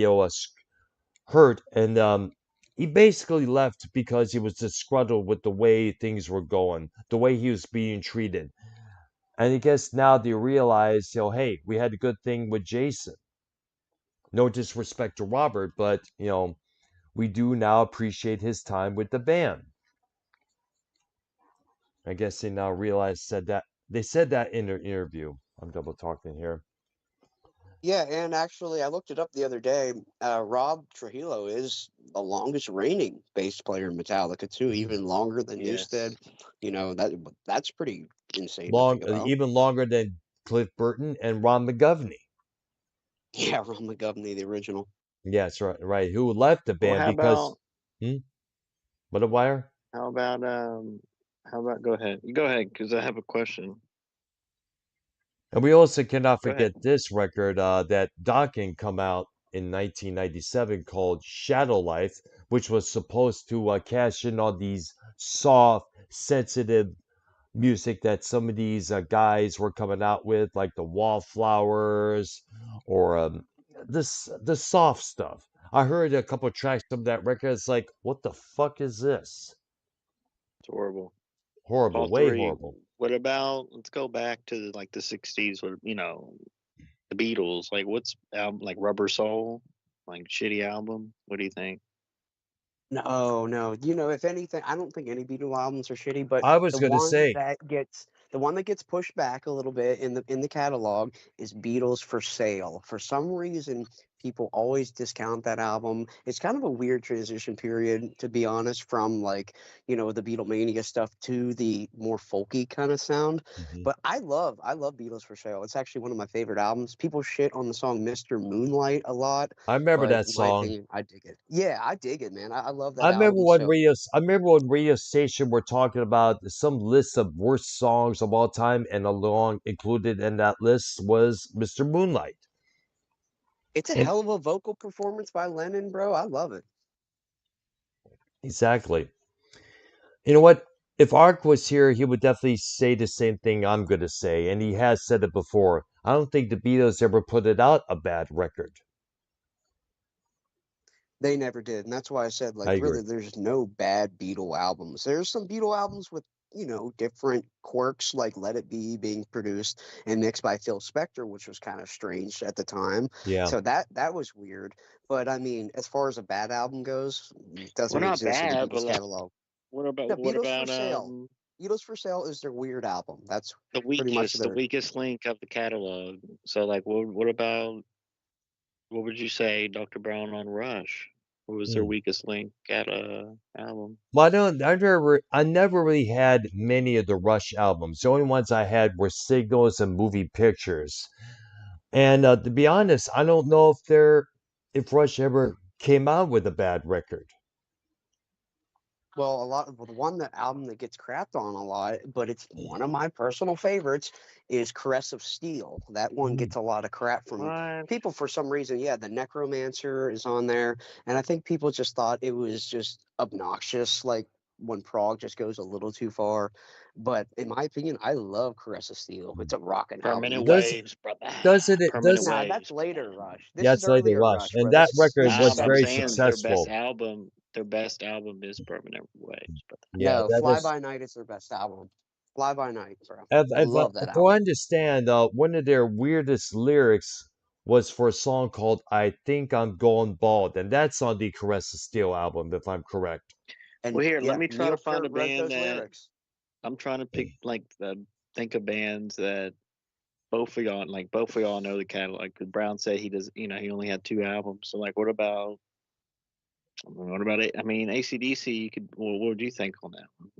hurt, and he basically left because he was disgruntled with the way things were going, the way he was being treated. And I guess now they realize, hey, we had a good thing with Jason. No disrespect to Robert, but we do now appreciate his time with the band. I guess they now realize said that they said that in their interview. I'm double talking here. Yeah, and actually, I looked it up the other day. Rob Trujillo is the longest reigning bass player in Metallica too, Mhm. even longer than Newstead. Yes. That's pretty insane to Long, think about. even longer than Cliff Burton and Ron McGovney. Yeah, Ron McGovney, the original. Yes, right, right. Who left the Well, band because, hmm? What a wire? how about How about go ahead? You go ahead because I have a question. And we also cannot Go ahead. forget this record that Dokken come out in 1997 called Shadow Life, which was supposed to cash in on these soft, sensitive music that some of these guys were coming out with, like the Wallflowers or the soft stuff. I heard a couple tracks of that record. It's like, what the fuck is this? It's horrible. Horrible, Paul way three. horrible. What about? Let's go back to like the '60s. What the Beatles? Like what's album like Rubber Soul? Like shitty album. What do you think? No, no. If anything, I don't think any Beatle albums are shitty, but I was gonna say, the one that gets pushed back a little bit in the catalog is Beatles for Sale. For some reason, people always discount that album. It's kind of a weird transition period, to be honest, from like, the Beatlemania stuff to the more folky kind of sound. mhm. But I love Beatles for Sale. It's actually one of my favorite albums. People shit on the song Mr. Moonlight a lot, I remember but that in my song. opinion, I dig it. Yeah, I dig it, man. I love I that remember album. when So radio. I remember when radio station were talking about some list of worst songs of all time, and along included in that list was Mr. Moonlight. it's a And hell of a vocal performance by Lennon, bro. I love it. exactly. You know what? If Ark was here, he would definitely say the same thing I'm going to say, and he has said it before. I don't think the Beatles ever put it out a bad record. They never did, and that's why I said, I like, agree. really, there's no bad Beatle albums. There's some Beatle albums with different quirks, like Let It Be being produced and mixed by Phil Spector, which was kind of strange at the time. Yeah. So that was weird. But I mean, as far as a bad album goes, it Well, doesn't not exist in the bad, but Beatles like, catalog. what about No, what Beatles for about Sale. Beatles for Sale is their weird album. That's pretty much the their. weakest link of the catalog? So like, what about what would you say, Dr. Brown on Rush? What was their Hmm. weakest link at album? Well, I never really had many of the Rush albums. The only ones I had were Signals and Movie Pictures. And to be honest, I don't know if Rush ever came out with a bad record. Well, the one that album that gets crapped on a lot, but it's one of my personal favorites, is Caress of Steel. That one Mm. gets a lot of crap from What? people for some reason. Yeah, the Necromancer is on there, and I think people just thought it was just obnoxious, like when prog just goes a little too far. But in my opinion, I love Caress of Steel. It's a rocking album. Permanent You can Does listen. Waves, brother. doesn't it Permanent does Nah, that's Waves, later brother. Rush. This Yeah, is it's like the earlier Rush. Rush, And bro. that This record is Nah, was but I'm very '73. saying successful. their best album is Permanent Waves, brother. Yeah, No, that Fly was By Night is their best album. Fly By Night, bro. I if love that I album. understand, one of their weirdest lyrics was for a song called "I Think I'm Going Bald," and that's on the Caress of Steel album, if I'm correct. And Well, here, let yeah, me try to Neil find a Peart wrote band those that lyrics. I'm trying to pick, like, think of bands that both of y'all know the catalog. Because Brown said he does, he only had two albums. So, like, what about it? I mean, AC/DC, you could, well, what would you think on that one?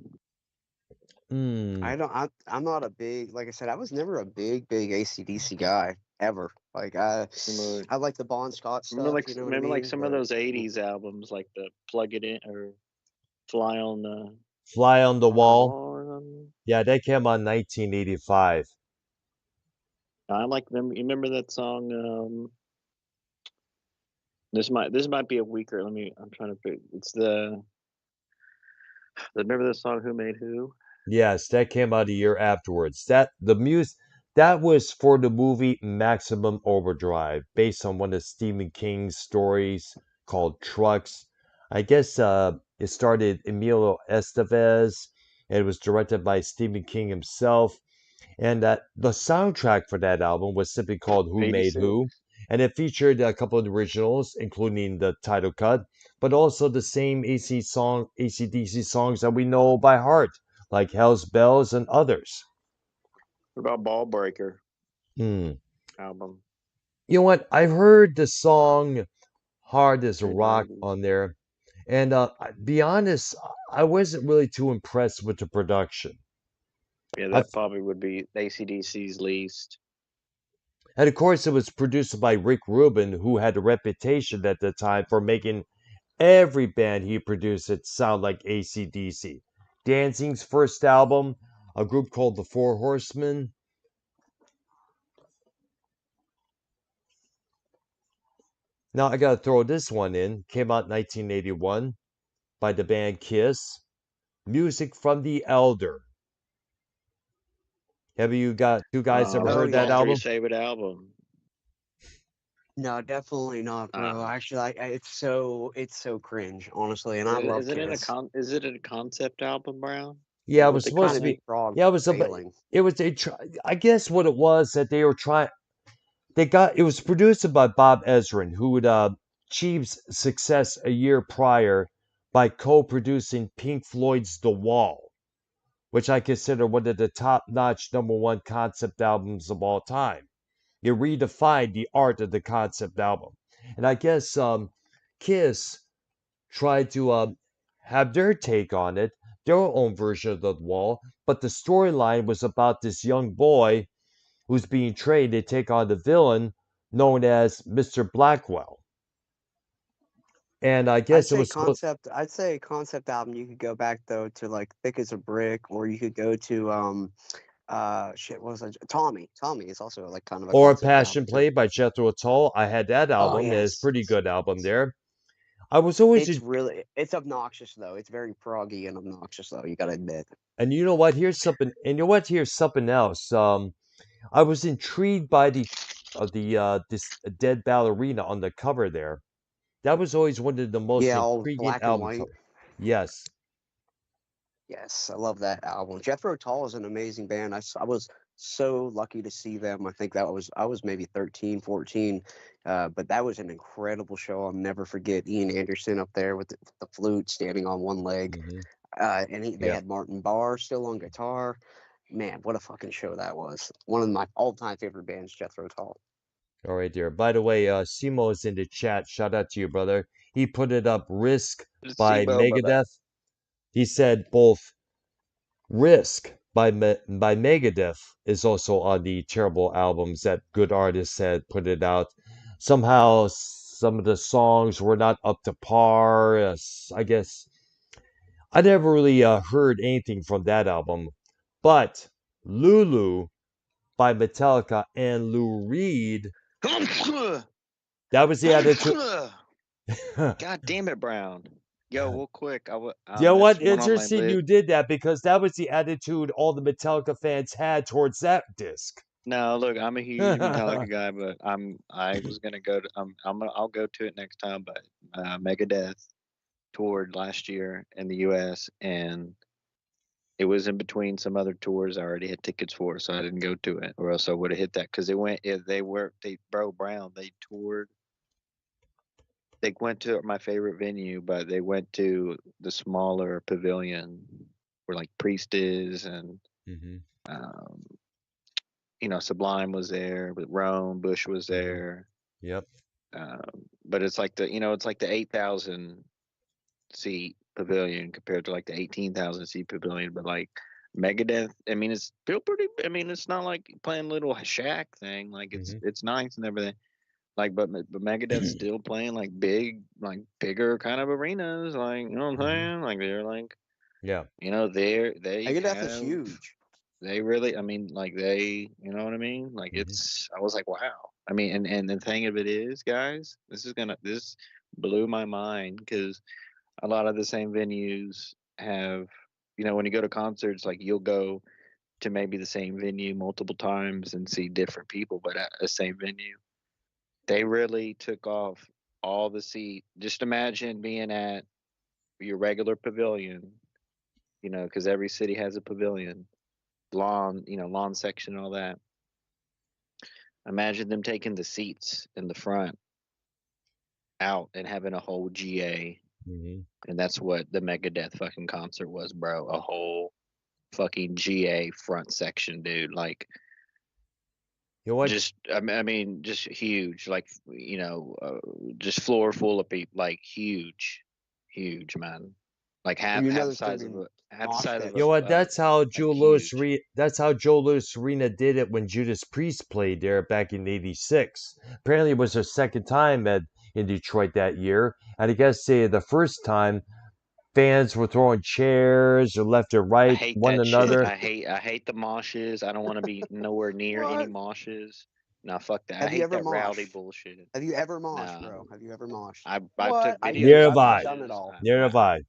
Hmm. I don't. I'm not a big. Like I said, I was never a big ACDC guy ever. Like Remember, I like the Bon Scott stuff. You know what I remember like mean? some of But those '80s albums, like the Plug It In or Fly on the Fly on the Wall. Wall or something. Yeah, that came out in 1985. I like them. You remember that song? This might be a weaker. I'm trying to pick. It's remember the song Who Made Who? Yes, that came out a year afterwards. That was for the movie Maximum Overdrive, based on one of Stephen King's stories called Trucks. I guess it started Emilio Estevez, and it was directed by Stephen King himself. And that the soundtrack for that album was simply called Who Made '86. Who, and it featured a couple of the originals, including the title cut, but also the same AC/DC songs that we know by heart, like Hell's Bells and others. What about Ball Breaker Hmm. album? You know what? I heard the song "Hard as a Mid Rock" '90s. on there, and be honest, I wasn't really too impressed with the production. Yeah, I that probably would be AC/DC's least. And of course, it was produced by Rick Rubin, who had a reputation at the time for making every band he produced it sound like AC/DC. Danzig's first album, a group called the Four Horsemen. Now I gotta throw this one in. Came out in 1981 by the band Kiss. Music from the Elder. Have you guys ever Oh heard that yeah. Paul's album? favorite album. No, definitely not, bro. Uh, Actually, it's so cringe, honestly, and I love is it in a Kiss. is it a concept album, Brown? Yeah, Is it what was they Kind supposed of to call mean it? be. frog Yeah, it was a. failing. It was a. I guess what it was that they were trying. They got. It was produced by Bob Ezrin, who would achieve success a year prior by co-producing Pink Floyd's The Wall, which I consider one of the top-notch #1 concept albums of all time. It redefined the art of the concept album, and I guess Kiss tried to have their take on it, their own version of the wall. But the storyline was about this young boy who's being trained to take on the villain known as Mr. Blackwell. And I guess it was supposed. I'd say concept album. You could go back though to like Thick as a Brick, or you could go to shit. What was that? Tommy. Tommy is also like kind of a Or concept Passion album too. Play by Jethro Tull. I had that Oh album, and it's a yes. pretty good album there. I was always, It's obnoxious though. It's very proggy and obnoxious though. You gotta admit. and you know what? Here's something, and you know what? Here's something else. I was intrigued by the this dead ballerina on the cover there. That was always one of the most Yeah, all intriguing black and album white. covers. Yes. Yes, I love that album. Jethro Tull is an amazing band. I was so lucky to see them. I was maybe 13, 14. But that was an incredible show. I'll never forget Ian Anderson up there with the flute standing on one leg. Hmm. And they Yeah. had Martin Barr still on guitar. Man, what a fucking show that was. One of my all-time favorite bands, Jethro Tull. All right, dear. By the way, Simo is in the chat. Shout out to you, brother. He put it up. Risk by SIBO, brother. Megadeth. He said both Risk by Megadeth is also on the terrible albums that good artists had put it out. Somehow, some of the songs were not up to par. I guess I never really heard anything from that album. But Lulu by Metallica and Lou Reed, that was the attitude. God damn it, Brown. Yo, real quick, You know that's what? one on my Interesting list. you did that because that was the attitude all the Metallica fans had towards that disc. No, look, I'm a huge Metallica guy, but I was gonna go to I'll go to it next time. But Megadeth toured last year in the U.S. and it was in between some other tours I already had tickets for, so I didn't go to it, or else I would have hit that because they Bro Brown, they toured. They went to my favorite venue, but they went to the smaller pavilion where like Priest is, and Hmm. um, Sublime was there, but Rome, Bush was Hmm. there. Yep. But it's like the 8,000 seat pavilion compared to like the 18,000 seat pavilion. But like Megadeth, I mean, it's still pretty. I mean, it's not like playing little shack thing. Like Hmm. it's nice and everything. Like, but Megadeth's still playing like bigger kind of arenas. Like, you know what I'm Hmm. saying? Like they're like, Yeah. they Megadeth is have huge. they really. I mean, like you know what I mean? Like Hmm. I was like, wow. I mean, and the thing of it is, guys, this blew my mind because a lot of the same venues have, when you go to concerts, like you'll go to maybe the same venue multiple times and see different people, but at the same venue, they really took off all the seat. Just imagine being at your regular pavilion, because every city has a pavilion, lawn section, all that. Imagine them taking the seats in the front out and having a whole GA. Hmm. And that's what the Megadeth fucking concert was, bro. A whole fucking GA front section, dude. Like, You know what? just I mean, just huge. Like, just floor full of people. Like, huge, man. Like You know half the there's gonna size be of a half the mosh size of You know pits. what? huge. That's how Joe Louis Arena did it when Judas Priest played there back in '86. Apparently, it was their second time in Detroit that year, and I guess the first time fans were throwing chairs or left or I right, hate one that shit. another. I hate the moshes. I don't want to be nowhere near any What? moshes. No, fuck that. I Have you hate ever that rowdy moshed? bullshit. Have you ever moshed, No, bro? Have you ever moshed? I've What? took I Near videos do. of have I've I. done it moshes. all. Near have I.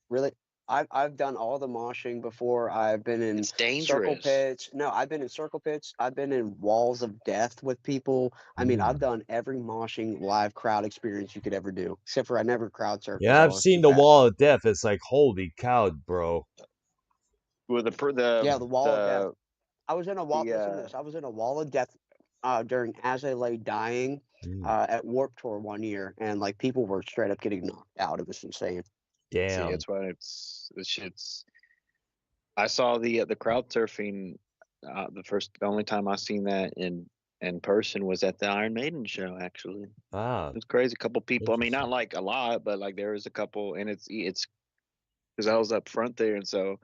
Really? I've done all the moshing before. I've been in It's circle dangerous. pits. No, I've been in circle pits. I've been in walls of death with people. I mean, I've Mm. done every moshing live crowd experience you could ever do. Except for I never crowd surfed because Yeah, I I've was too seen the fat. wall of death. It's like, holy cow, bro. With Yeah, the wall of death. the I was in a wall. the Listen to this. I was in a wall of death during as I lay dying Mm. at Warp Tour one year, and like people were straight up getting knocked out. It was insane. see, Damn. it's why it's shit's. I saw the crowd surfing. The only time I seen that in person was at the Iron Maiden show. Actually, it Ah, was crazy. A couple people. I mean, not interesting. like a lot, but like there was a couple, and it's because I was up front there, and so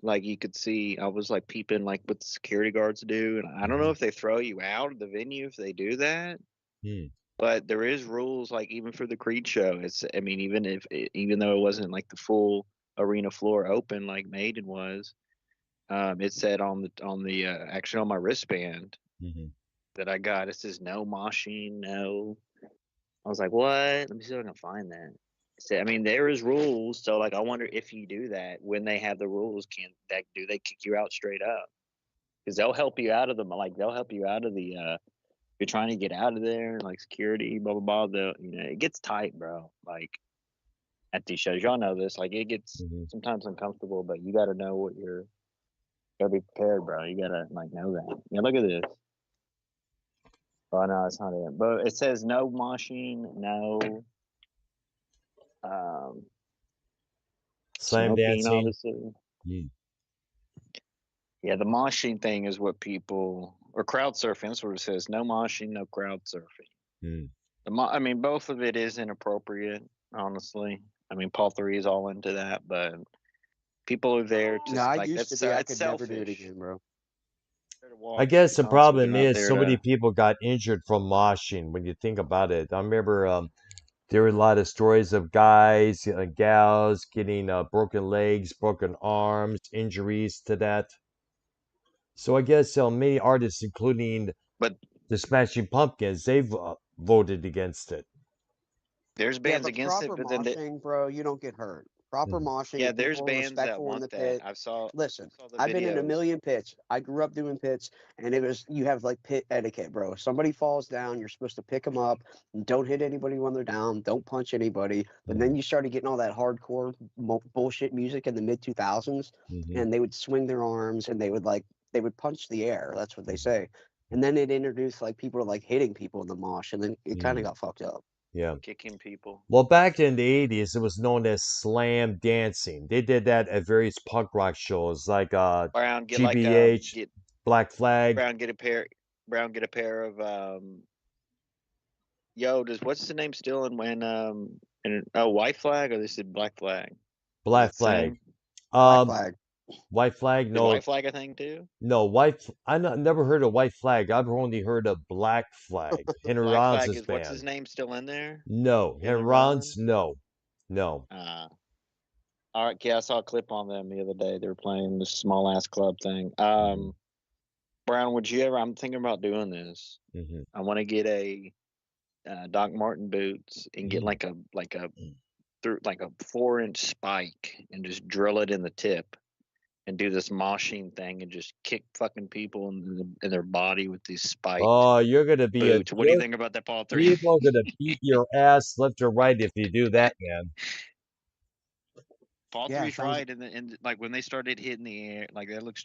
like you could see, I was like peeping like what the security guards do, and I don't know Hmm. if they throw you out of the venue if they do that. Hmm. But there is rules, like even for the Creed show. It's, I mean, even though it wasn't like the full arena floor open like Maiden was, it said on the actually on my wristband Hmm. that I got, it says no moshing, no. I was like, what? Let me see if I can find that. So, I mean, there is rules. So, like, I wonder if you do that when they have the rules, can that do they kick you out straight up? Because they'll help you out of them. Like, they'll help you out of the. You're trying to get out of there, like security, blah blah blah. It gets tight, bro. Like at these shows, y'all know this. Like, it gets Hmm. sometimes uncomfortable, but you got to know what you're. Gotta be prepared, bro. You gotta like know that. Yeah, look at this. Oh no, it's not it. But it says no moshing, no um, Slam smoking, dancing. obviously. Mm. Yeah, the moshing thing is what people or crowd surfing. That's what it says. No moshing, no crowd surfing. Mm. I mean, both of it is inappropriate. Honestly, I mean, Paul 3 is all into that, but people are there to No, I like used to that's be. I it's could never do it selfish. again, bro. They're there to I watch guess the the concert. They're problem not is there so many to. people got injured from moshing when you think about it. I remember there were a lot of stories of guys, gals getting broken legs, broken arms, injuries to that. So I guess many artists, including But the Smashing Pumpkins, they've voted against it. there's Yeah, bands but against it, proper but then moshing, bro, you don't get hurt. Proper Mhm. moshing, yeah, if there's people are bands that respectful in want the that. pit. I Listen, saw the I've been in a videos. million pits. I grew up doing pits, and it was you have like pit etiquette, bro. If somebody falls down, you're supposed to pick them up. Don't hit anybody when they're down. Don't punch anybody. But Mhm. then you started getting all that hardcore bullshit music in the mid 2000s, Mhm. and they would swing their arms and they would punch the air. That's what they say. And then it introduced like people like hitting people in the mosh, and then it kind of Mhm. got fucked up. Yeah. Kicking people. Well, back in the 80s, it was known as slam dancing. They did that at various punk rock shows like Brown get like GBH, get Black Flag, Brown get a pair. Brown get a pair of Yo, does what's the name still in when White Flag or this is Black Flag? Does Black it Flag. sing? Black Um, flag. White Flag, Is no, White Flag a thing too? no, never heard of White Flag. I've only heard of Black Flag. Henry Black Rollins' Flag is what's his band. name still in there? No, Henry Henry Rollins, Rollins? no, no. Uh all right, yeah, I saw a clip on them the other day. They were playing this small ass club thing. Hmm. Brown, would you ever? I'm thinking about doing this. Hmm. I want to get a Doc Martin boots and get Mm. like a 4-inch spike and just drill it in the tip and do this moshing thing and just kick fucking people in their body with these spiked Oh, boots. What do you think about that, Paul 3? people are gonna beat your ass left or right if you do that, man. Paul Yeah, three's sounds right, and like when they started hitting the air, like that looks.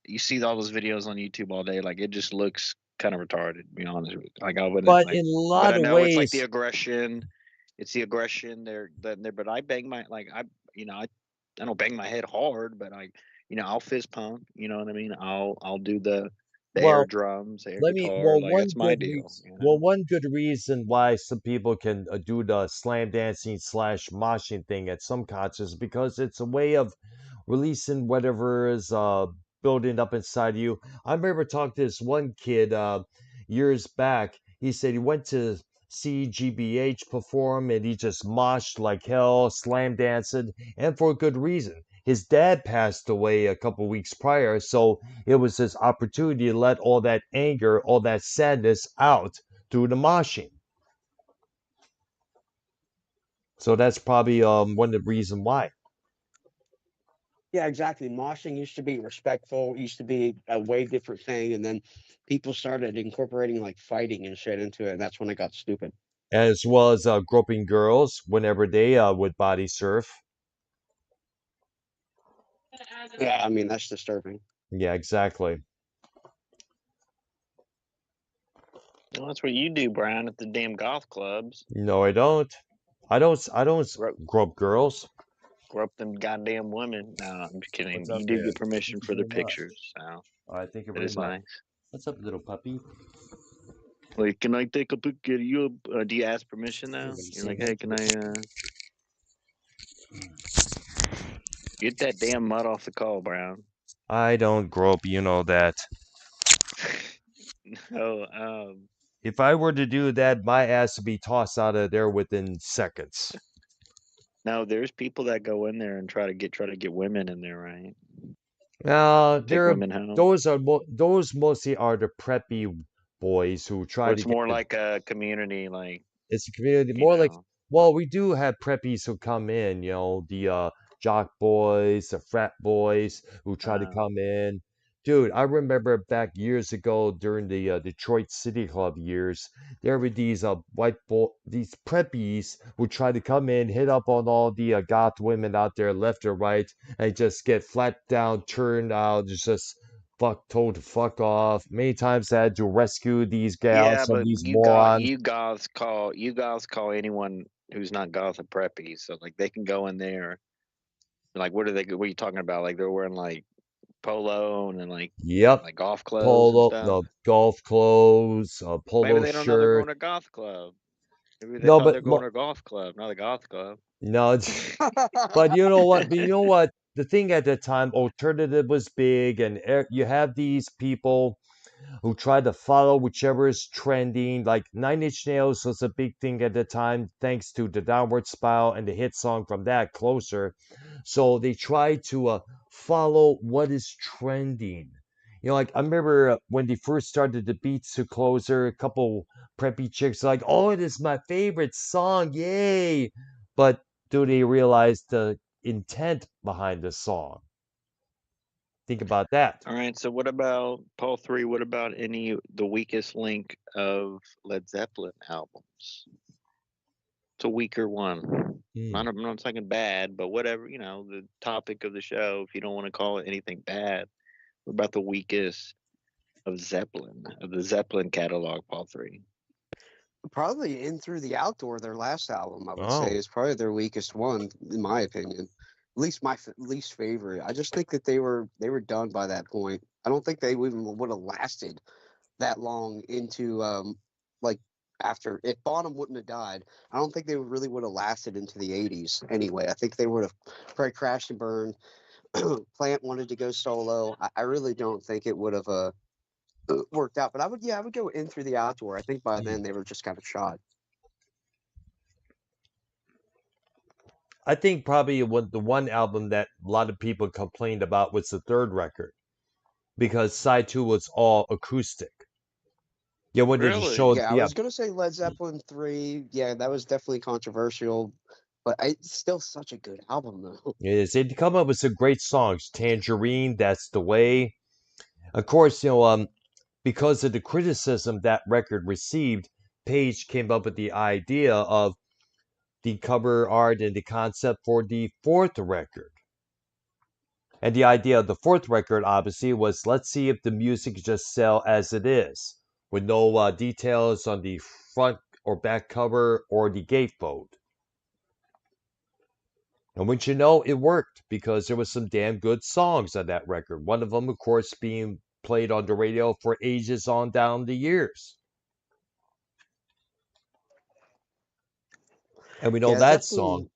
You see all those videos on YouTube all day, like it just looks kind of retarded. To be honest with you. Like I wouldn't But like, in a but lot I of know it's like the ways, aggression. It's the aggression there. But I bang my like I don't bang my head hard, but I'll fist pump. You know what I mean? I'll do the air well, drums, air let me. guitar. Like that's my deal. You Well, know. one good reason why some people can do the slam dancing slash moshing thing at some concerts is because it's a way of releasing whatever is building up inside you. I remember talking to this one kid years back. He said he went to see GBH perform, and he just moshed like hell, slam dancing, and for a good reason. His dad passed away a couple weeks prior, so it was his opportunity to let all that anger, all that sadness out through the moshing. So that's probably one of the reasons why. Yeah, exactly. Moshing used to be respectful, used to be a way different thing, and then people started incorporating like fighting and shit into it, and that's when it got stupid. As well as groping girls whenever they would body surf. Yeah, I mean that's disturbing. Yeah, exactly. Well, that's what you do, Brian, at the damn golf clubs. No, I don't. I don't Grope, grope girls. grope them goddamn women. No, I'm just What's kidding. up You do there? get permission Thank you for their very much. pictures, so All right, thank you that very is much. nice. What's up, little puppy? Like, can I take a picture of you? Do you ask permission now? You're like, hey, can I get that damn mud off the call, Brown? I don't grope, you know that. No, If I were to do that, my ass would be tossed out of there within seconds. no. There's people that go in there and try to get women in there, right? Take There, women home. those mostly are the preppy boys who Or try to it's get more the. like a community, like It's a community you more like. know. Well, we do have preppies who come in. The jock boys, the frat boys who try to Uh, come in. Dude, I remember back years ago during the Detroit City Club years, there were these preppies who try to come in, hit up on all the goth women out there left or right, and just get flat down, turned out, just told to fuck off. Many times I had to rescue these gals yeah, from but these morons. you goths call anyone who's not goth a preppy. So like they can go in there. Like what are you talking about? Like they're wearing like polo and then Yep, like golf clothes and polo, stuff. no, golf clothes, Maybe polo they don't know they're shirt. going to goth club. Maybe they No, thought but they're going to a golf club, not a goth club. no, but you know what? But you know what? The thing at the time, alternative was big, and you have these people who try to follow whichever is trending. Like Nine Inch Nails was a big thing at the time, thanks to the Downward Spiral and the hit song from that, Closer. So they try to follow what is trending. Like I remember when they first started the Beats to Closer, a couple preppy chicks like, "Oh, it is my favorite song, yay!" But do they realize the intent behind the song? Think about that. All right, so what about Paul 3? What about the weakest link of Led Zeppelin albums? It's a weaker one. Hmm. I'm not talking bad, but whatever, the topic of the show, if you don't want to call it anything bad, what about the weakest of the Zeppelin catalog, Paul 3? Probably In Through the Outdoor, their last album, I would say, Oh. is probably their weakest one, in my opinion. At least my least favorite. I just think that they were done by that point. I don't think they even would have lasted that long into like after if Bonham wouldn't have died. I don't think they really would have lasted into the '80s anyway. I think they would have probably crashed and burned. Plant wanted to go solo. I really don't think it would have worked out. But I would go In Through the Outdoor. I think by Hmm. then they were just kind of shot. I think probably the one album that a lot of people complained about was the third record because side two was all acoustic. Yeah, when they just Really? showed, Yeah, I yeah, was gonna say Led Zeppelin 3. Yeah, that was definitely controversial, but it's still such a good album though. it is. They come up with some great songs. Tangerine, That's the Way. Of course, because of the criticism that record received, Page came up with the idea of the cover art and the concept for the fourth record. And the idea of the fourth record, obviously, was let's see if the music just sell as it is, with no details on the front or back cover or the gatefold. And wouldn't you know, it worked because there was some damn good songs on that record. One of them, of course, being played on the radio for ages on down the years. And we know Yeah, that song. Zeppelin.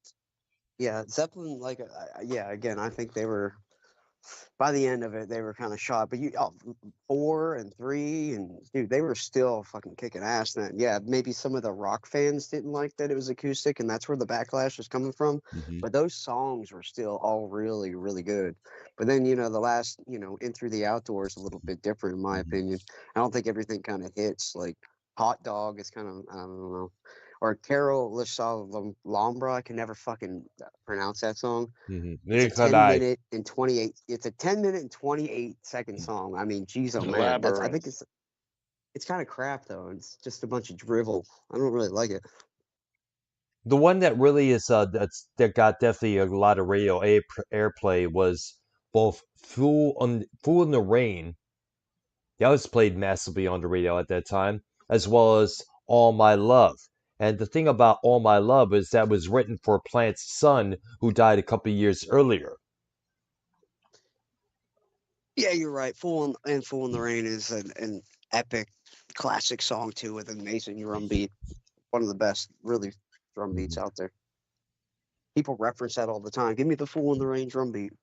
Yeah, Zeppelin. Like, yeah, again, I think they were by the end of it, they were kind of shot. But 4 and 3, and dude, they were still fucking kicking ass then. Yeah, maybe some of the rock fans didn't like that it was acoustic, and that's where the backlash was coming from. Mm-hmm. But those songs were still all really, really good. But then, the last, In Through the Outdoors, a little bit different, in my Mm-hmm. opinion. I don't think everything kind of hits. Like Hot Dog is kind of, I don't know. Or Carol Lombra, I can never fucking pronounce that song. It's a Neither could 10 I. minute and 28. It's a 10-minute and 28-second song. I mean, geez, oh man, I think Labyrinth. it's kind of crap though. It's just a bunch of drivel. I don't really like it. The one that really is that got definitely a lot of radio airplay was both "Fool in the Rain." That was played massively on the radio at that time, as well as "All My Love." And the thing about "All My Love" is that was written for Plant's son, who died a couple of years earlier. Yeah, you're right. Fool in the Rain is an epic classic song too, with an amazing drum beat. One of the best, really, drum beats out there. People reference that all the time. Give me the Fool in the Rain drum beat.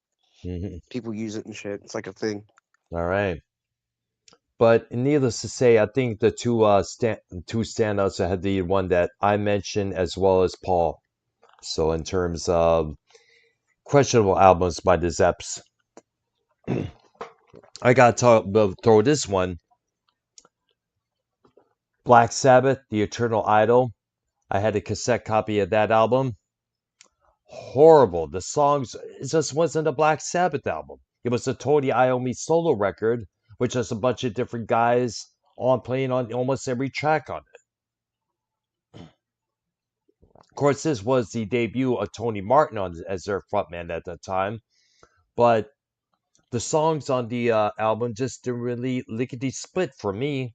Mm-hmm. People use it and shit. It's like a thing. All right. But needless to say, I think the two standouts I had the one that I mentioned as well as Paul. So in terms of questionable albums by the Zeps, I gotta throw this one. Black Sabbath, The Eternal Idol. I had a cassette copy of that album. Horrible. The songs, it just wasn't a Black Sabbath album. It was a Tony Iommi solo record, which has a bunch of different guys playing on almost every track on it. Of course, this was the debut of Tony Martin as their frontman at that time, but the songs on the album just didn't really lickety split for me.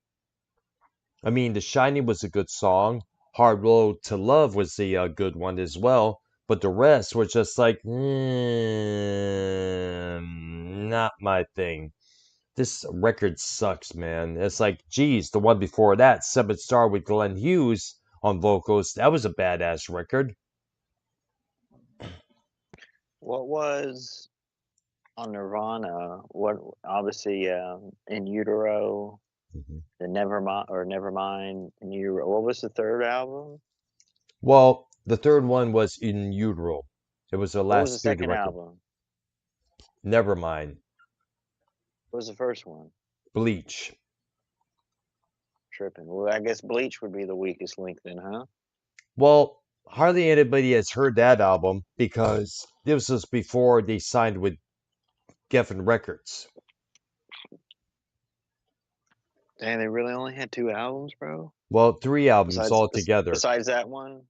I mean, The Shining was a good song. Hard Road to Love was the good one as well. But the rest were just like, not my thing. This record sucks, man. It's like, geez, the one before that, 7 Star with Glenn Hughes on vocals, that was a badass record. What was on Nirvana? What obviously In Utero, Mm-hmm. the Nevermind In Utero. What was the third album? Well, the third one was In Utero. It was the What was last the studio second record. album? Nevermind. What was the first one? Bleach. Tripping. Well, I guess Bleach would be the weakest link then, huh? Well, hardly anybody has heard that album because this was before they signed with Geffen Records. Damn, they really only had 2 albums, bro. Well, 3 albums Besides, altogether. besides that one,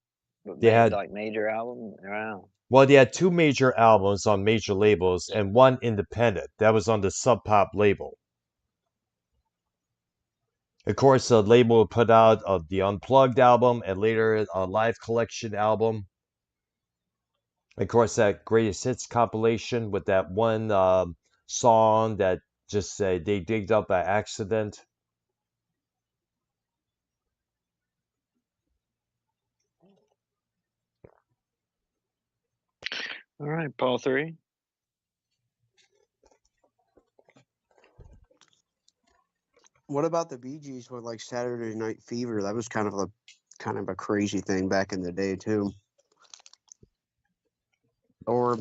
but They made had like major album. Wow. well, they had 2 major albums on major labels and 1 independent. That was on the Sub Pop label. Of course, the label put out the Unplugged album and later a Live Collection album. Of course, that Greatest Hits compilation with that one song that just they digged up by accident. All right, Paul 3. What about the Bee Gees with like Saturday Night Fever? That was kind of a crazy thing back in the day too. Or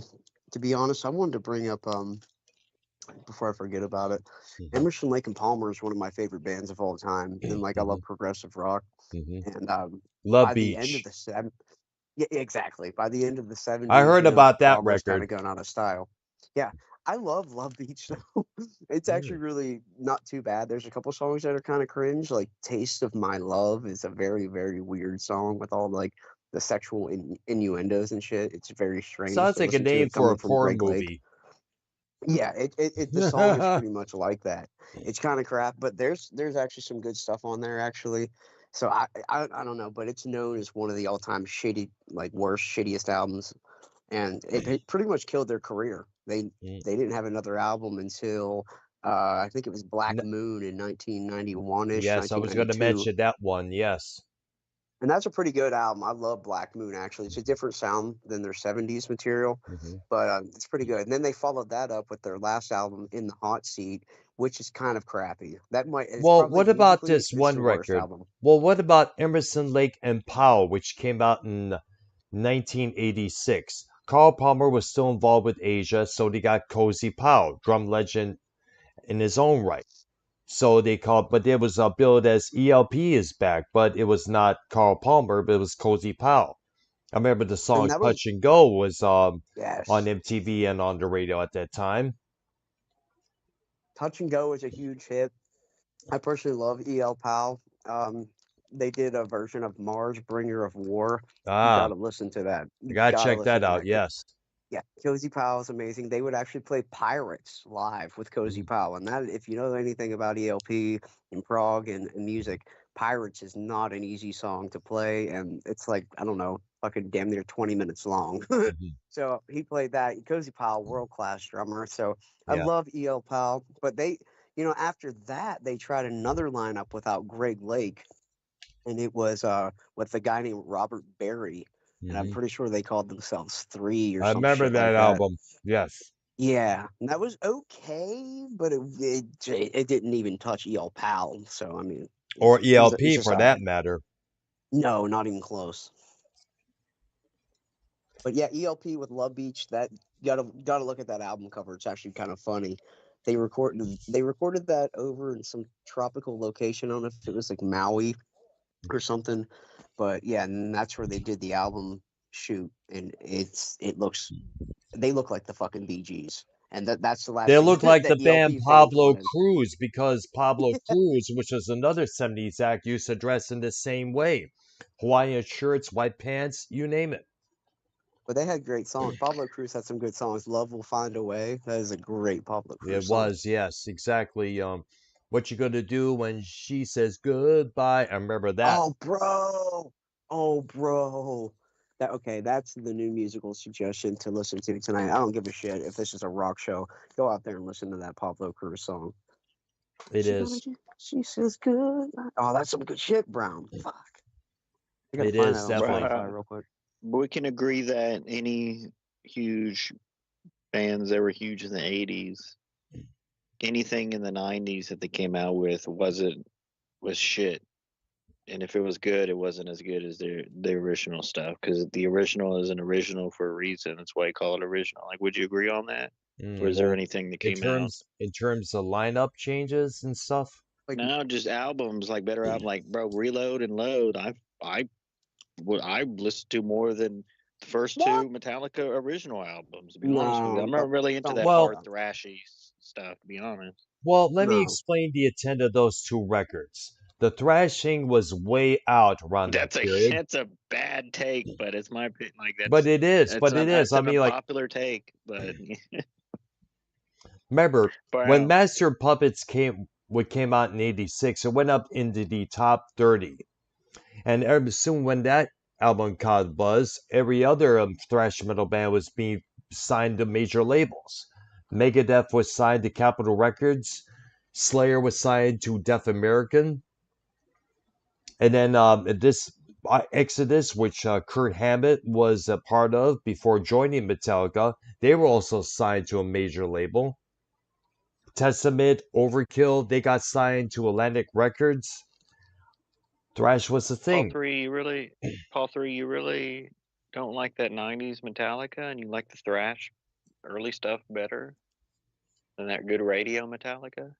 to be honest, I wanted to bring up before I forget about it, Mm-hmm. Emerson, Lake and Palmer is one of my favorite bands of all time, and like I love progressive rock. And Love by the end of Beach. the yeah, exactly. By the end of the I '70s, heard about that Palmer's kind record. of gone out of style. Yeah, I love Beach though. It's actually really not too bad. There's a couple songs that are kind of cringe, like "Taste of My Love" is a very very weird song with all like the sexual innuendos and shit. It's very strange Sounds to like a listen to name it for a coming from porn Greg Lake. movie. Yeah, the song is pretty much like that. It's kind of crap, but there's actually some good stuff on there actually. So I don't know, but it's known as one of the all time shitty, like worst shittiest albums, and it pretty much killed their career. They didn't have another album until I think it was Black Moon in 1991ish, Yes, I was going to 1992. mention that one. Yes. And that's a pretty good album. I love Black Moon, actually. It's a different sound than their 70s material, Hmm. but it's pretty good. And then they followed that up with their last album, In the Hot Seat, which is kind of crappy. It's Well, probably what about musically, this it's one the worst record? album. Well, what about Emerson, Lake and Powell, which came out in 1986? Carl Palmer was still involved with Asia, so they got Cozy Powell, drum legend in his own right. So they called, but it was billed as ELP is back, but it was not Carl Palmer, but it was Cozy Powell. I remember the And song that was, Touch and Go was on yes, MTV and on the radio at that time. Touch and Go is a huge hit. I personally love E.L. Powell. They did a version of Mars, Bringer of War. You got Ah, to listen to that. I You gotta got to check listen that to out. that. Yes. Yeah, Cozy Powell is amazing. They would actually play Pirates live with Cozy Mhm. Powell. And that, if you know anything about ELP and prog and music, Pirates is not an easy song to play. And it's like, I don't know, fucking damn near 20 minutes long. Mhm. So he played that. Cozy Powell, world class drummer. So I Yeah. love EL Powell. But they, after that, they tried another lineup without Greg Lake. And it was with a guy named Robert Berry. And I'm Hmm. pretty sure they called themselves Three or I some remember shit that like that. album. Yes. Yeah, and that was okay, but it didn't even touch EL Pal. So I mean, Or it's ELP just for all that right. matter. No, not even close. But yeah, ELP with Love Beach. That gotta look at that album cover. It's actually kind of funny. They recorded that over in some tropical location. I don't know if it was like Maui or something, but yeah, and that's where they did the album shoot, and they look like the fucking Bee Gees. And that's the They last thing look like the that band ELP fans Pablo wanted. Cruz because Pablo Cruz, which was another 70s act, used to dress in the same way. Hawaiian shirts, white pants, you name it. But they had great songs. Pablo Cruz had some good songs. Love Will Find a Way. That is a great Pablo It Cruz song. was, yes, exactly. What you gonna do when she says goodbye? I remember that. Oh, bro. Oh, bro. That's the new musical suggestion to listen to tonight. I don't give a shit if this is a rock show. Go out there and listen to that Pablo Cruz song. It is. She says goodbye. Oh, that's some good shit, Brown. Fuck. I gotta It find that is on definitely. Spotify Bro, real quick. we can agree that any huge bands that were huge in the 80s, anything in the 90s that they came out with was shit. And if it was good, it wasn't as good as the original stuff because the original is an original for a reason. That's why I call it original. Like, would you agree on that? Or is there Well, anything that in came out? terms of lineup changes and stuff. Like, No, just albums, like better album, like bro, Reload and Load. I listened to more than the first what? two Metallica original albums. To be honest with you, No, I'm not really into don't that say Well, hard that. thrashy stuff. To be honest, let me No. explain the intent of those two records. The thrashing was way out around that that's a period, that's a bad take, but it's my opinion. Like but it is. that's But it is. that's I an mean, like, unpopular take, but remember when bro, Master Puppets came out in '86, it went up into the top 30. And ever soon, when that album caught buzz, every other thrash metal band was being signed to major labels. Megadeth was signed to Capitol Records. Slayer was signed to Deaf American. And then this Exodus, which Kurt Hammett was a part of before joining Metallica, they were also signed to a major label. Testament, Overkill, they got signed to Atlantic Records. Thrash was the Paul thing. three, Paul three, you really don't like that '90s Metallica, and you like the thrash early stuff better than that good radio Metallica,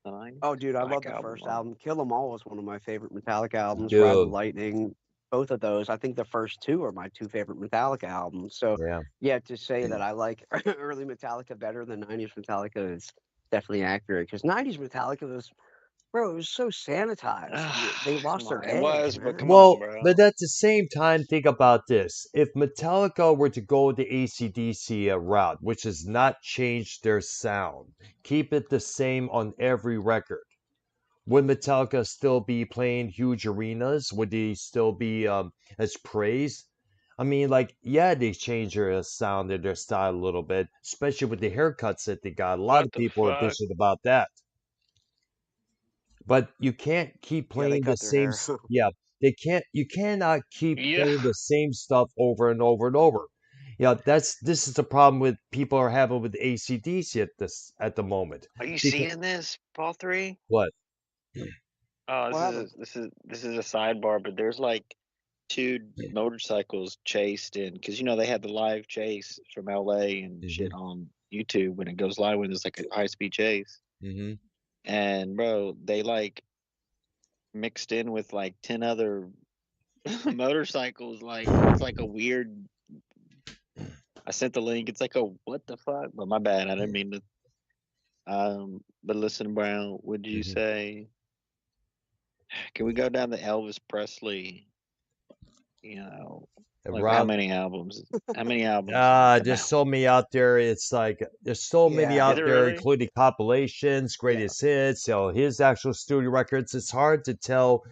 the '90s Oh, dude, I love Black the Album. first album. Kill 'Em All was one of my favorite Metallica albums. Ride the Dude, Lightning, both of those. I think the first two are my two favorite Metallica albums. So, yeah. yeah, to say that I like early Metallica better than 90s Metallica is definitely accurate because 90s Metallica was, bro, it was so sanitized. They lost Come their on, it edge, was, but man. come on, Well, bro. but at the same time, think about this. If Metallica were to go the AC/DC route, which has not changed their sound, keep it the same on every record, would Metallica still be playing huge arenas? Would they still be as praised? I mean, like, yeah, they changed their sound and their style a little bit, especially with the haircuts that they got. A lot What of the people are fuck? bitching about that. But you can't keep Yeah, they playing the cut their same. hair. Yeah, You cannot keep Yeah. playing the same stuff over and over and over. This is the problem with people are having with AC/DC at the moment. Are you Because seeing this, Paul 3? what? Oh, What happened? this is a sidebar, but there's like two motorcycles chased in because they had the live chase from LA and shit on YouTube when it goes live when there's like a high speed chase. Mm-hmm. And bro, they like mixed in with like 10 other motorcycles. Like it's like a weird. I sent the link. It's like a what the fuck? But my bad. I didn't mean to. But listen, Brown, would you Mm-hmm. say? Can we go down to Elvis Presley? Like how Rob, many albums? How many albums has he come there's out? so many out there. It's like there's so many Yeah. Is out it there, really? including compilations, Yeah. greatest hits, his actual studio records. It's hard to tell.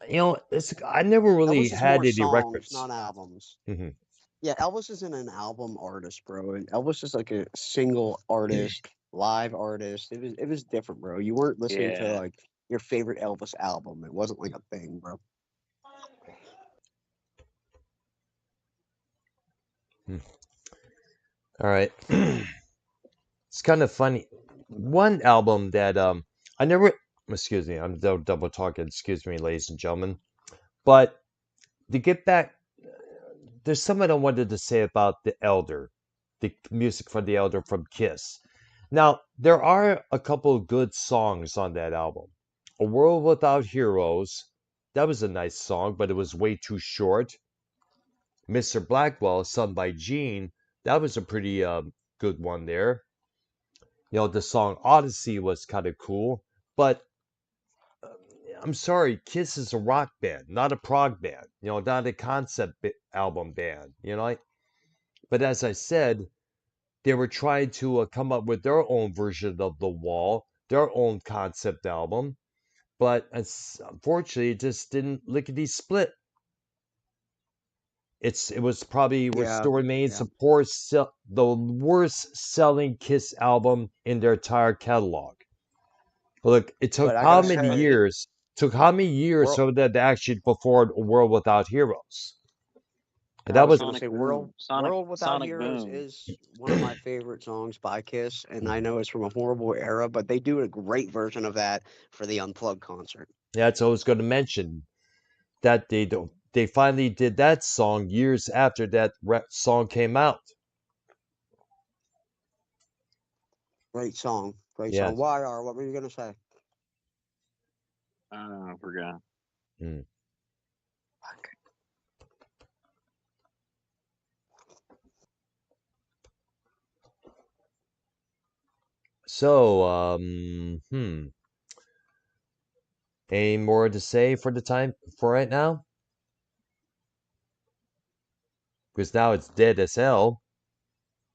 I never really Elvis is had more any songs, records. not albums. Hmm. Yeah, Elvis isn't an album artist, bro. And Elvis is like a single artist, live artist. It was different, bro. You weren't listening to Yeah. like your favorite Elvis album. It wasn't like a thing, bro. All right. It's kind of funny. One album that I never excuse me, I'm double talking, excuse me, ladies and gentlemen. But to get back, there's something I wanted to say about The Elder, the music for The Elder from Kiss. Now, there are a couple of good songs on that album. A World Without Heroes, that was a nice song, but it was way too short. Mr. Blackwell, sung by Gene, that was a pretty good one there. The song Odyssey was kind of cool, but I'm sorry, Kiss is a rock band, not a prog band, not a concept album band, But as I said, they were trying to come up with their own version of The Wall, their own concept album, but unfortunately, it just didn't lickety split. It was probably Yeah, still remains yeah. the worst selling Kiss album in their entire catalog. Look, it took But I how gotta many say, years? Took how many years world. for that to actually perform A World Without Heroes? And I that was was gonna Sonic say, Boom. World Without Sonic Heroes Boom. is one of my favorite songs by Kiss, and I know it's from a horrible era, but they do a great version of that for the Unplugged concert. That's what I was going to mention. That they finally did that song years after that song came out. Great song, great song. Yes. YR, what were you gonna say? I forgot. Hmm. Fuck. So, any more to say for right now? Because now it's dead as hell.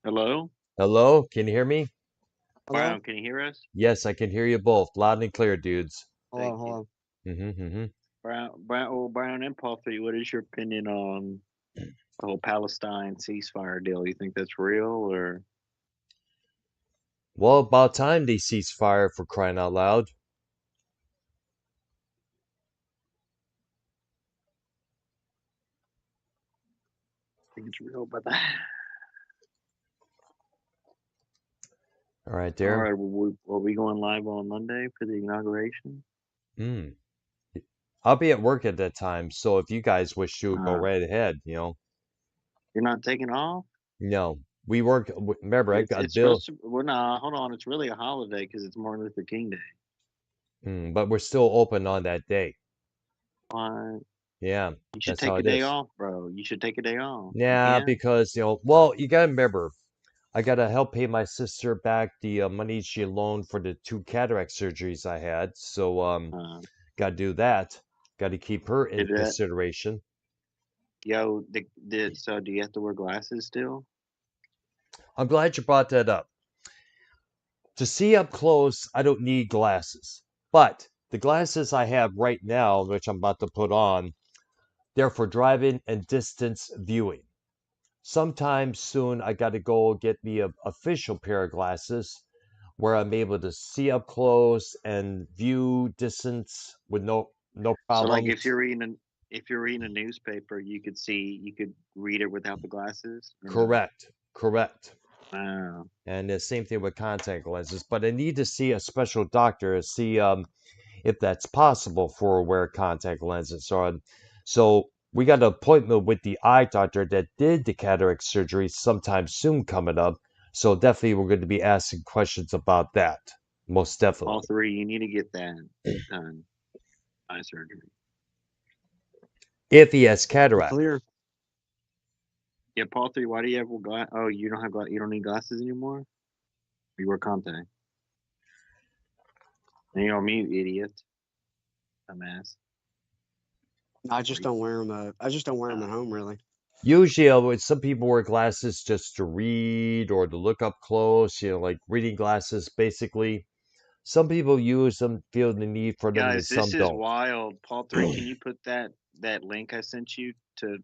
Hello? Hello, can you hear me? Hello? Brown, can you hear us? Yes, I can hear you both, loud and clear, dudes. Hold Thank on, hold you. on. Mm-hmm. Brown and Paul 3, what is your opinion on the whole Palestine ceasefire deal? You think that's real or? Well, about time they cease fire, for crying out loud. I think it's real, but All right, all there. right. Will we going live on Monday for the inauguration? Hmm. I'll be at work at that time, so if you guys wish to go Uh, right ahead, you're not taking off? No, we work. Remember, I got It's Bill, supposed to. Well, no, hold on. It's really a holiday because it's Martin Luther King Day. but we're still open on that day. Why? Yeah, You should that's how take a it day is. off, bro. You should take a day off. You Yeah, can. because well, you gotta remember, I gotta help pay my sister back the money she loaned for the 2 cataract surgeries I had. So Uh, gotta do that. Gotta keep her in did that? consideration. Yo, so do you have to wear glasses still? I'm glad you brought that up. To see up close, I don't need glasses. But the glasses I have right now, which I'm about to put on, they're for driving and distance viewing. Sometime soon, I got to go get me a official pair of glasses where I'm able to see up close and view distance with No So like problems. if you're reading a newspaper, you could read it without the glasses or no? Correct. Correct. Wow. And the same thing with contact lenses. But I need to see a special doctor to see if that's possible for wear contact lenses. So we got an appointment with the eye doctor that did the cataract surgery sometime soon coming up. So definitely we're going to be asking questions about that. Most All definitely. three, you need to get that done. Eye surgery. If he has You're cataract. clear. Yeah, Paul 3, why do you have glass? Oh, you don't have you don't need glasses anymore? You wear contact. And you know me, you idiot. Dumbass. I just don't wear them. I just don't wear them Uh, at home, really. Usually, some people wear glasses just to read or to look up close, like reading glasses, basically. Some people use them, feel the need for them, and guys, some this is don't. wild. Paul 3, can you put that link I sent you to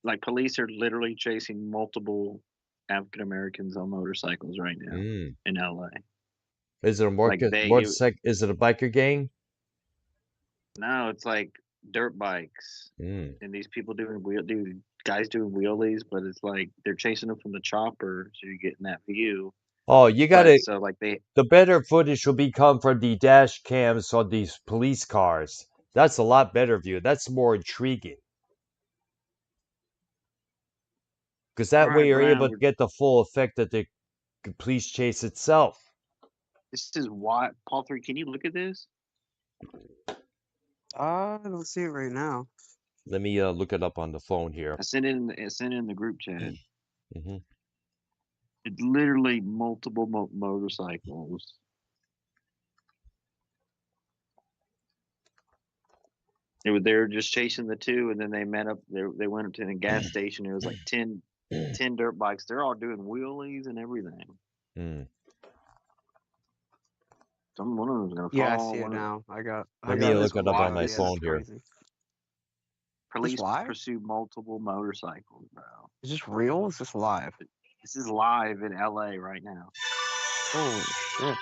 like police are literally chasing multiple African Americans on motorcycles right now Mm. in LA. Is it a Like motorcycle? Is it a biker gang? no, it's like dirt bikes Mm. and these people guys doing wheelies, but it's like they're chasing them from the chopper, so you're getting that view. Oh, you But gotta. so like The better footage will become from the dash cams on these police cars. That's a lot better view. That's more intriguing because all that way right, you're able Brian, to get the full effect of the police chase itself. this is why Paul 3, can you look at this? I don't see it right now. Let me look it up on the phone here. I sent it in the group chat. Hmm. It's literally multiple motorcycles. They were just chasing the two, and then they met up. They went up to the gas station. It was like 10 dirt bikes. They're all doing wheelies and everything. Mm. One of them's gonna Yeah, I fall. see it now. I Let me got it This look up it on up my on why my phone. this Yeah, is phone that's here. crazy. Is this police live? pursue multiple motorcycles, bro. Is this real? Is this live? This is live in LA right now. Holy shit!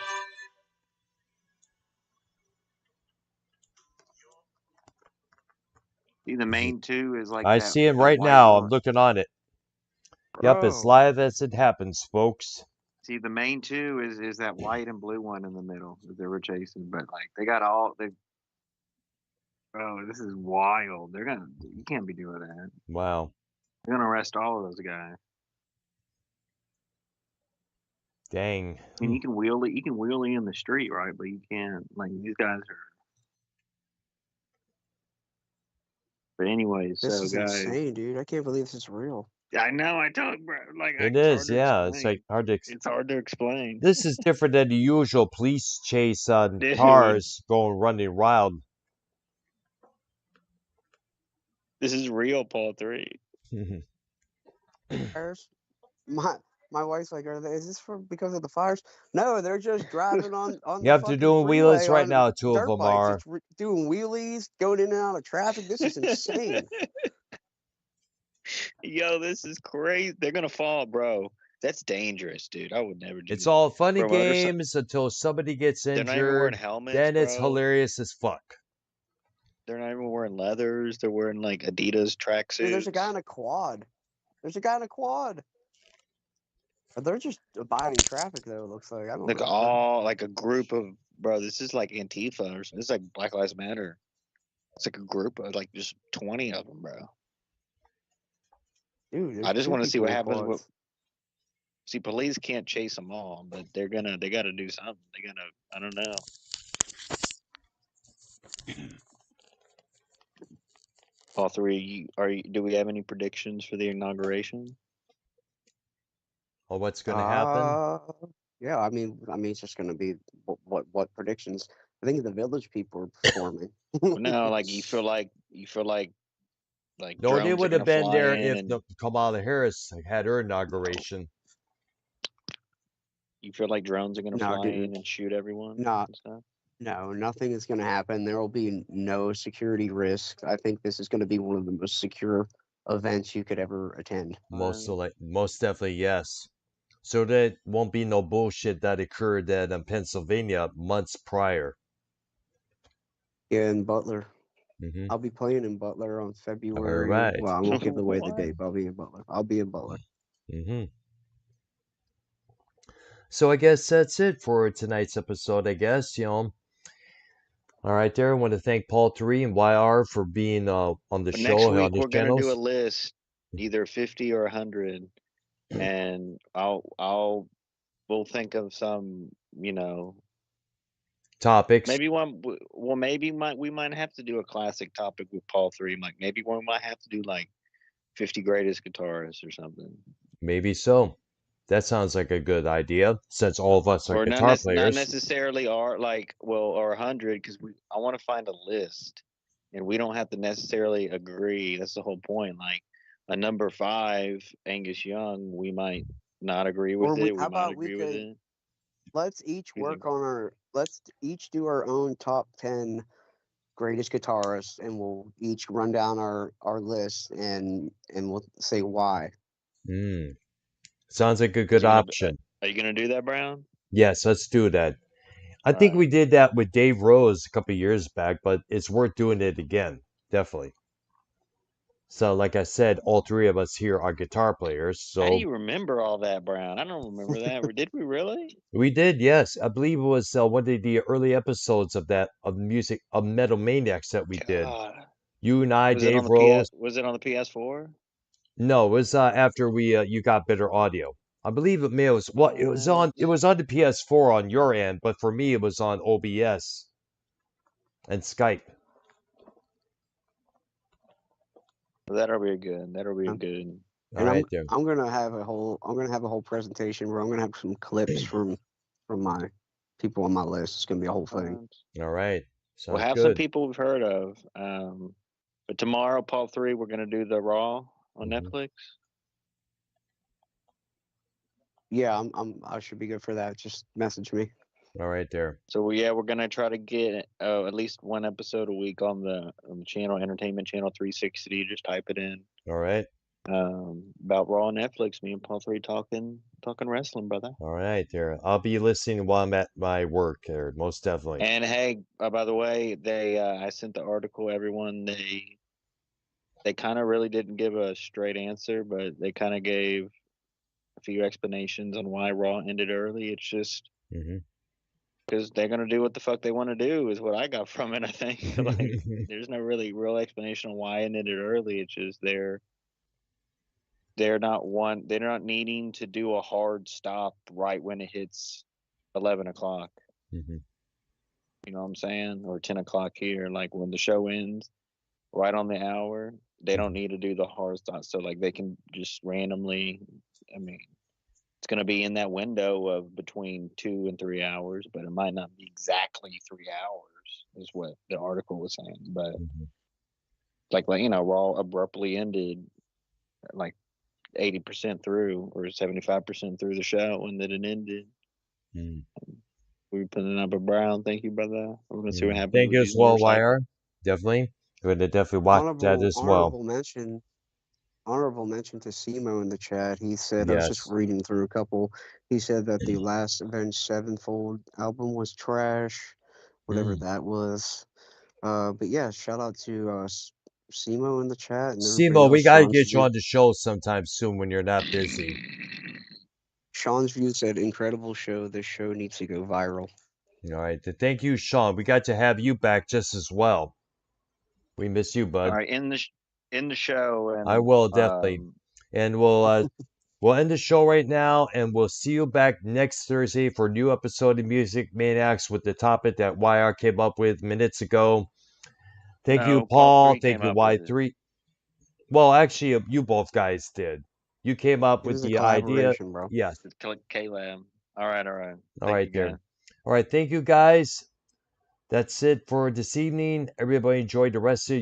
See, the main two is like I that see it that right white now. I'm motor. looking on it. Yep, it's Bro, live as it happens, folks. See, the main two is that white and blue one in the middle that they were chasing. But like they got all they. Bro, this is wild. You can't be doing that. Wow. They're gonna arrest all of those guys. Dang. I mean, you can wheelie in the street, right? But you can't. Like these guys are. But anyway, this so is guys, insane, dude. I can't believe this is real. I know I told bro, It it's is, hard to yeah. It's like explain. hard to. It's hard to explain, This is different than the usual police chase on dude. cars going running wild. This is real, Paul 3. Fires? My my wife's like, is this for because of the fires? No, they're just driving on the Yep, they're fucking doing freeway wheelies right on now. Two of dirt them bikes. are. It's doing wheelies, going in and out of traffic. This is insane. Yo, this is crazy. They're gonna fall, bro. That's dangerous, dude. I would never do It's that. all funny Bro, games until somebody gets they're not even wearing injured. helmets, Then it's bro. hilarious as fuck. They're not even wearing leathers. They're wearing like Adidas Dude, there's a guy tracksuits. in a quad. There's a guy in a quad. They're just abiding traffic, though. It looks like I don't Like know. all like a group of bro. This is like Antifa or something. This is like Black Lives Matter. It's like a group of like just 20 of them, bro. Dude, I there's just two want to see people what in happens with. quads. See, police can't chase them all, but they got to do something. They gotta. I don't know. All three. Do we have any predictions for the inauguration? Well, what's going to happen? Uh, yeah. It's just gonna be what predictions? I think the village people are performing. No, like you feel like No, they drones are would have gonna been fly there in, if and the Kamala Harris had her inauguration. you feel like drones are gonna No, fly dude. in and shoot everyone No, and stuff. no, nothing is gonna happen. There will be no security risks. I think this is gonna be one of the most secure events you could ever attend. Most definitely, yes. So there won't be no bullshit that occurred in Pennsylvania months prior. Yeah, in Butler. Mm-hmm. I'll be playing in Butler on All February. right. Well, I won't give away the What? date, but I'll be in Butler. I'll be in Butler. Mm-hmm. So I guess that's it for tonight's episode. I guess all right. There, I want to thank Paul 3 and YR for being on the But next show on week his we're gonna do a channels. list, either 50 or 100, and we'll think of some, Topics. maybe one. Well, maybe we might have to do a classic topic with Paul 3. Like maybe we might have to do like 50 greatest guitarists or something. Maybe so. That sounds like a good idea since all of us are Or guitar not players. necessarily are like, well, or 100, because I want to find a list, and we don't have to necessarily agree. That's the whole point. Like a number 5, Angus Young, we might not agree Or with it. We how might about we agree with could it. let's each You think? work on let's each do our own top 10 greatest guitarists, and we'll each run down our list, and we'll say why. Hmm. Sounds like a Is good you gonna? option. Are you gonna do that, Brown? Yes, let's do that. I All think right. we did that with Dave Rose a couple years back, but it's worth doing it again. Definitely. So, like I said, all three of us here are guitar players. How do So you remember all that, Brown? I don't remember that. Did we really? we did, yes. I believe it was one of the early episodes of music of Metal Maniacs that we did. God. You and I, Was it on Dave the PS? Rose. Was it on the PS4? No, it was after we you got better audio. I believe it may was well, What? it was on the PS4 on your end, but for me it was on OBS and Skype. That'll be good. That'll be Um, good. All and right, there. I'm gonna have a whole presentation where I'm gonna have some clips from my people on my list. It's gonna be a whole thing. All right. We'll Sounds have some good. people we've heard of. But tomorrow, Paul 3, we're gonna do the Raw on Mhm. Netflix. Yeah, I should be good for that. Just message me. All right, there. So we're gonna try to get at least one episode a week on the channel, Entertainment Channel 360. Just type it in. All right. About Raw on Netflix. Me and Paul 3 talking wrestling, brother. All right, there. I'll be listening while I'm at my work there, most definitely. And hey, by the way, I sent the article. Everyone, they kind of really didn't give a straight answer, but they kind of gave a few explanations on why Raw ended early. It's just Mm-hmm. because they're gonna do what the fuck they want to do, is what I got from it. I think like there's no really real explanation on why it ended early. It's just they're not needing to do a hard stop right when it hits 11 o'clock. Mm-hmm. You know what I'm saying? Or 10 o'clock here. Like when the show ends, right on the hour, they don't need to do the hard stop. So like they can just randomly. I mean, it's going to be in that window of between 2 and 3 hours, but it might not be exactly 3 hours, is what the article was saying. But Mm-hmm. like Raw abruptly ended like 80% through or 75% through the show, and then it ended. Mm-hmm. We putting up a Brown. Thank you, brother. We're gonna see what happens Thank with you these as well, motorcycles. YR. Definitely. I'm going to definitely watch that as well. Honorable mention to Simo in the chat. He said, I was just Yes. reading through a couple. He said that the last Avenged Sevenfold album was trash, whatever Mm. that was. But yeah, shout out to Simo in the chat and everybody Simo, we else. got to get you on the show sometime soon when you're not busy. Sean's View said, incredible show. This show needs to go viral. All right. Thank you, Sean. We got to have you back just as well. We miss you, bud. All right, in the show, I and will definitely. And we'll end the show right now, and we'll see you back next Thursday for a new episode of Music Maniacs with the topic that YR came up with minutes ago. Thank you, no, Paul Paul. 3 Thank came you, up with it. Y3. Well, actually, you both guys did. You came up It with was a the idea. collaboration, bro. Yes. It's K-Lab. All right. All Thank right, you, there. guys. All right. Thank you, guys. That's it for this evening. Everybody enjoy the rest of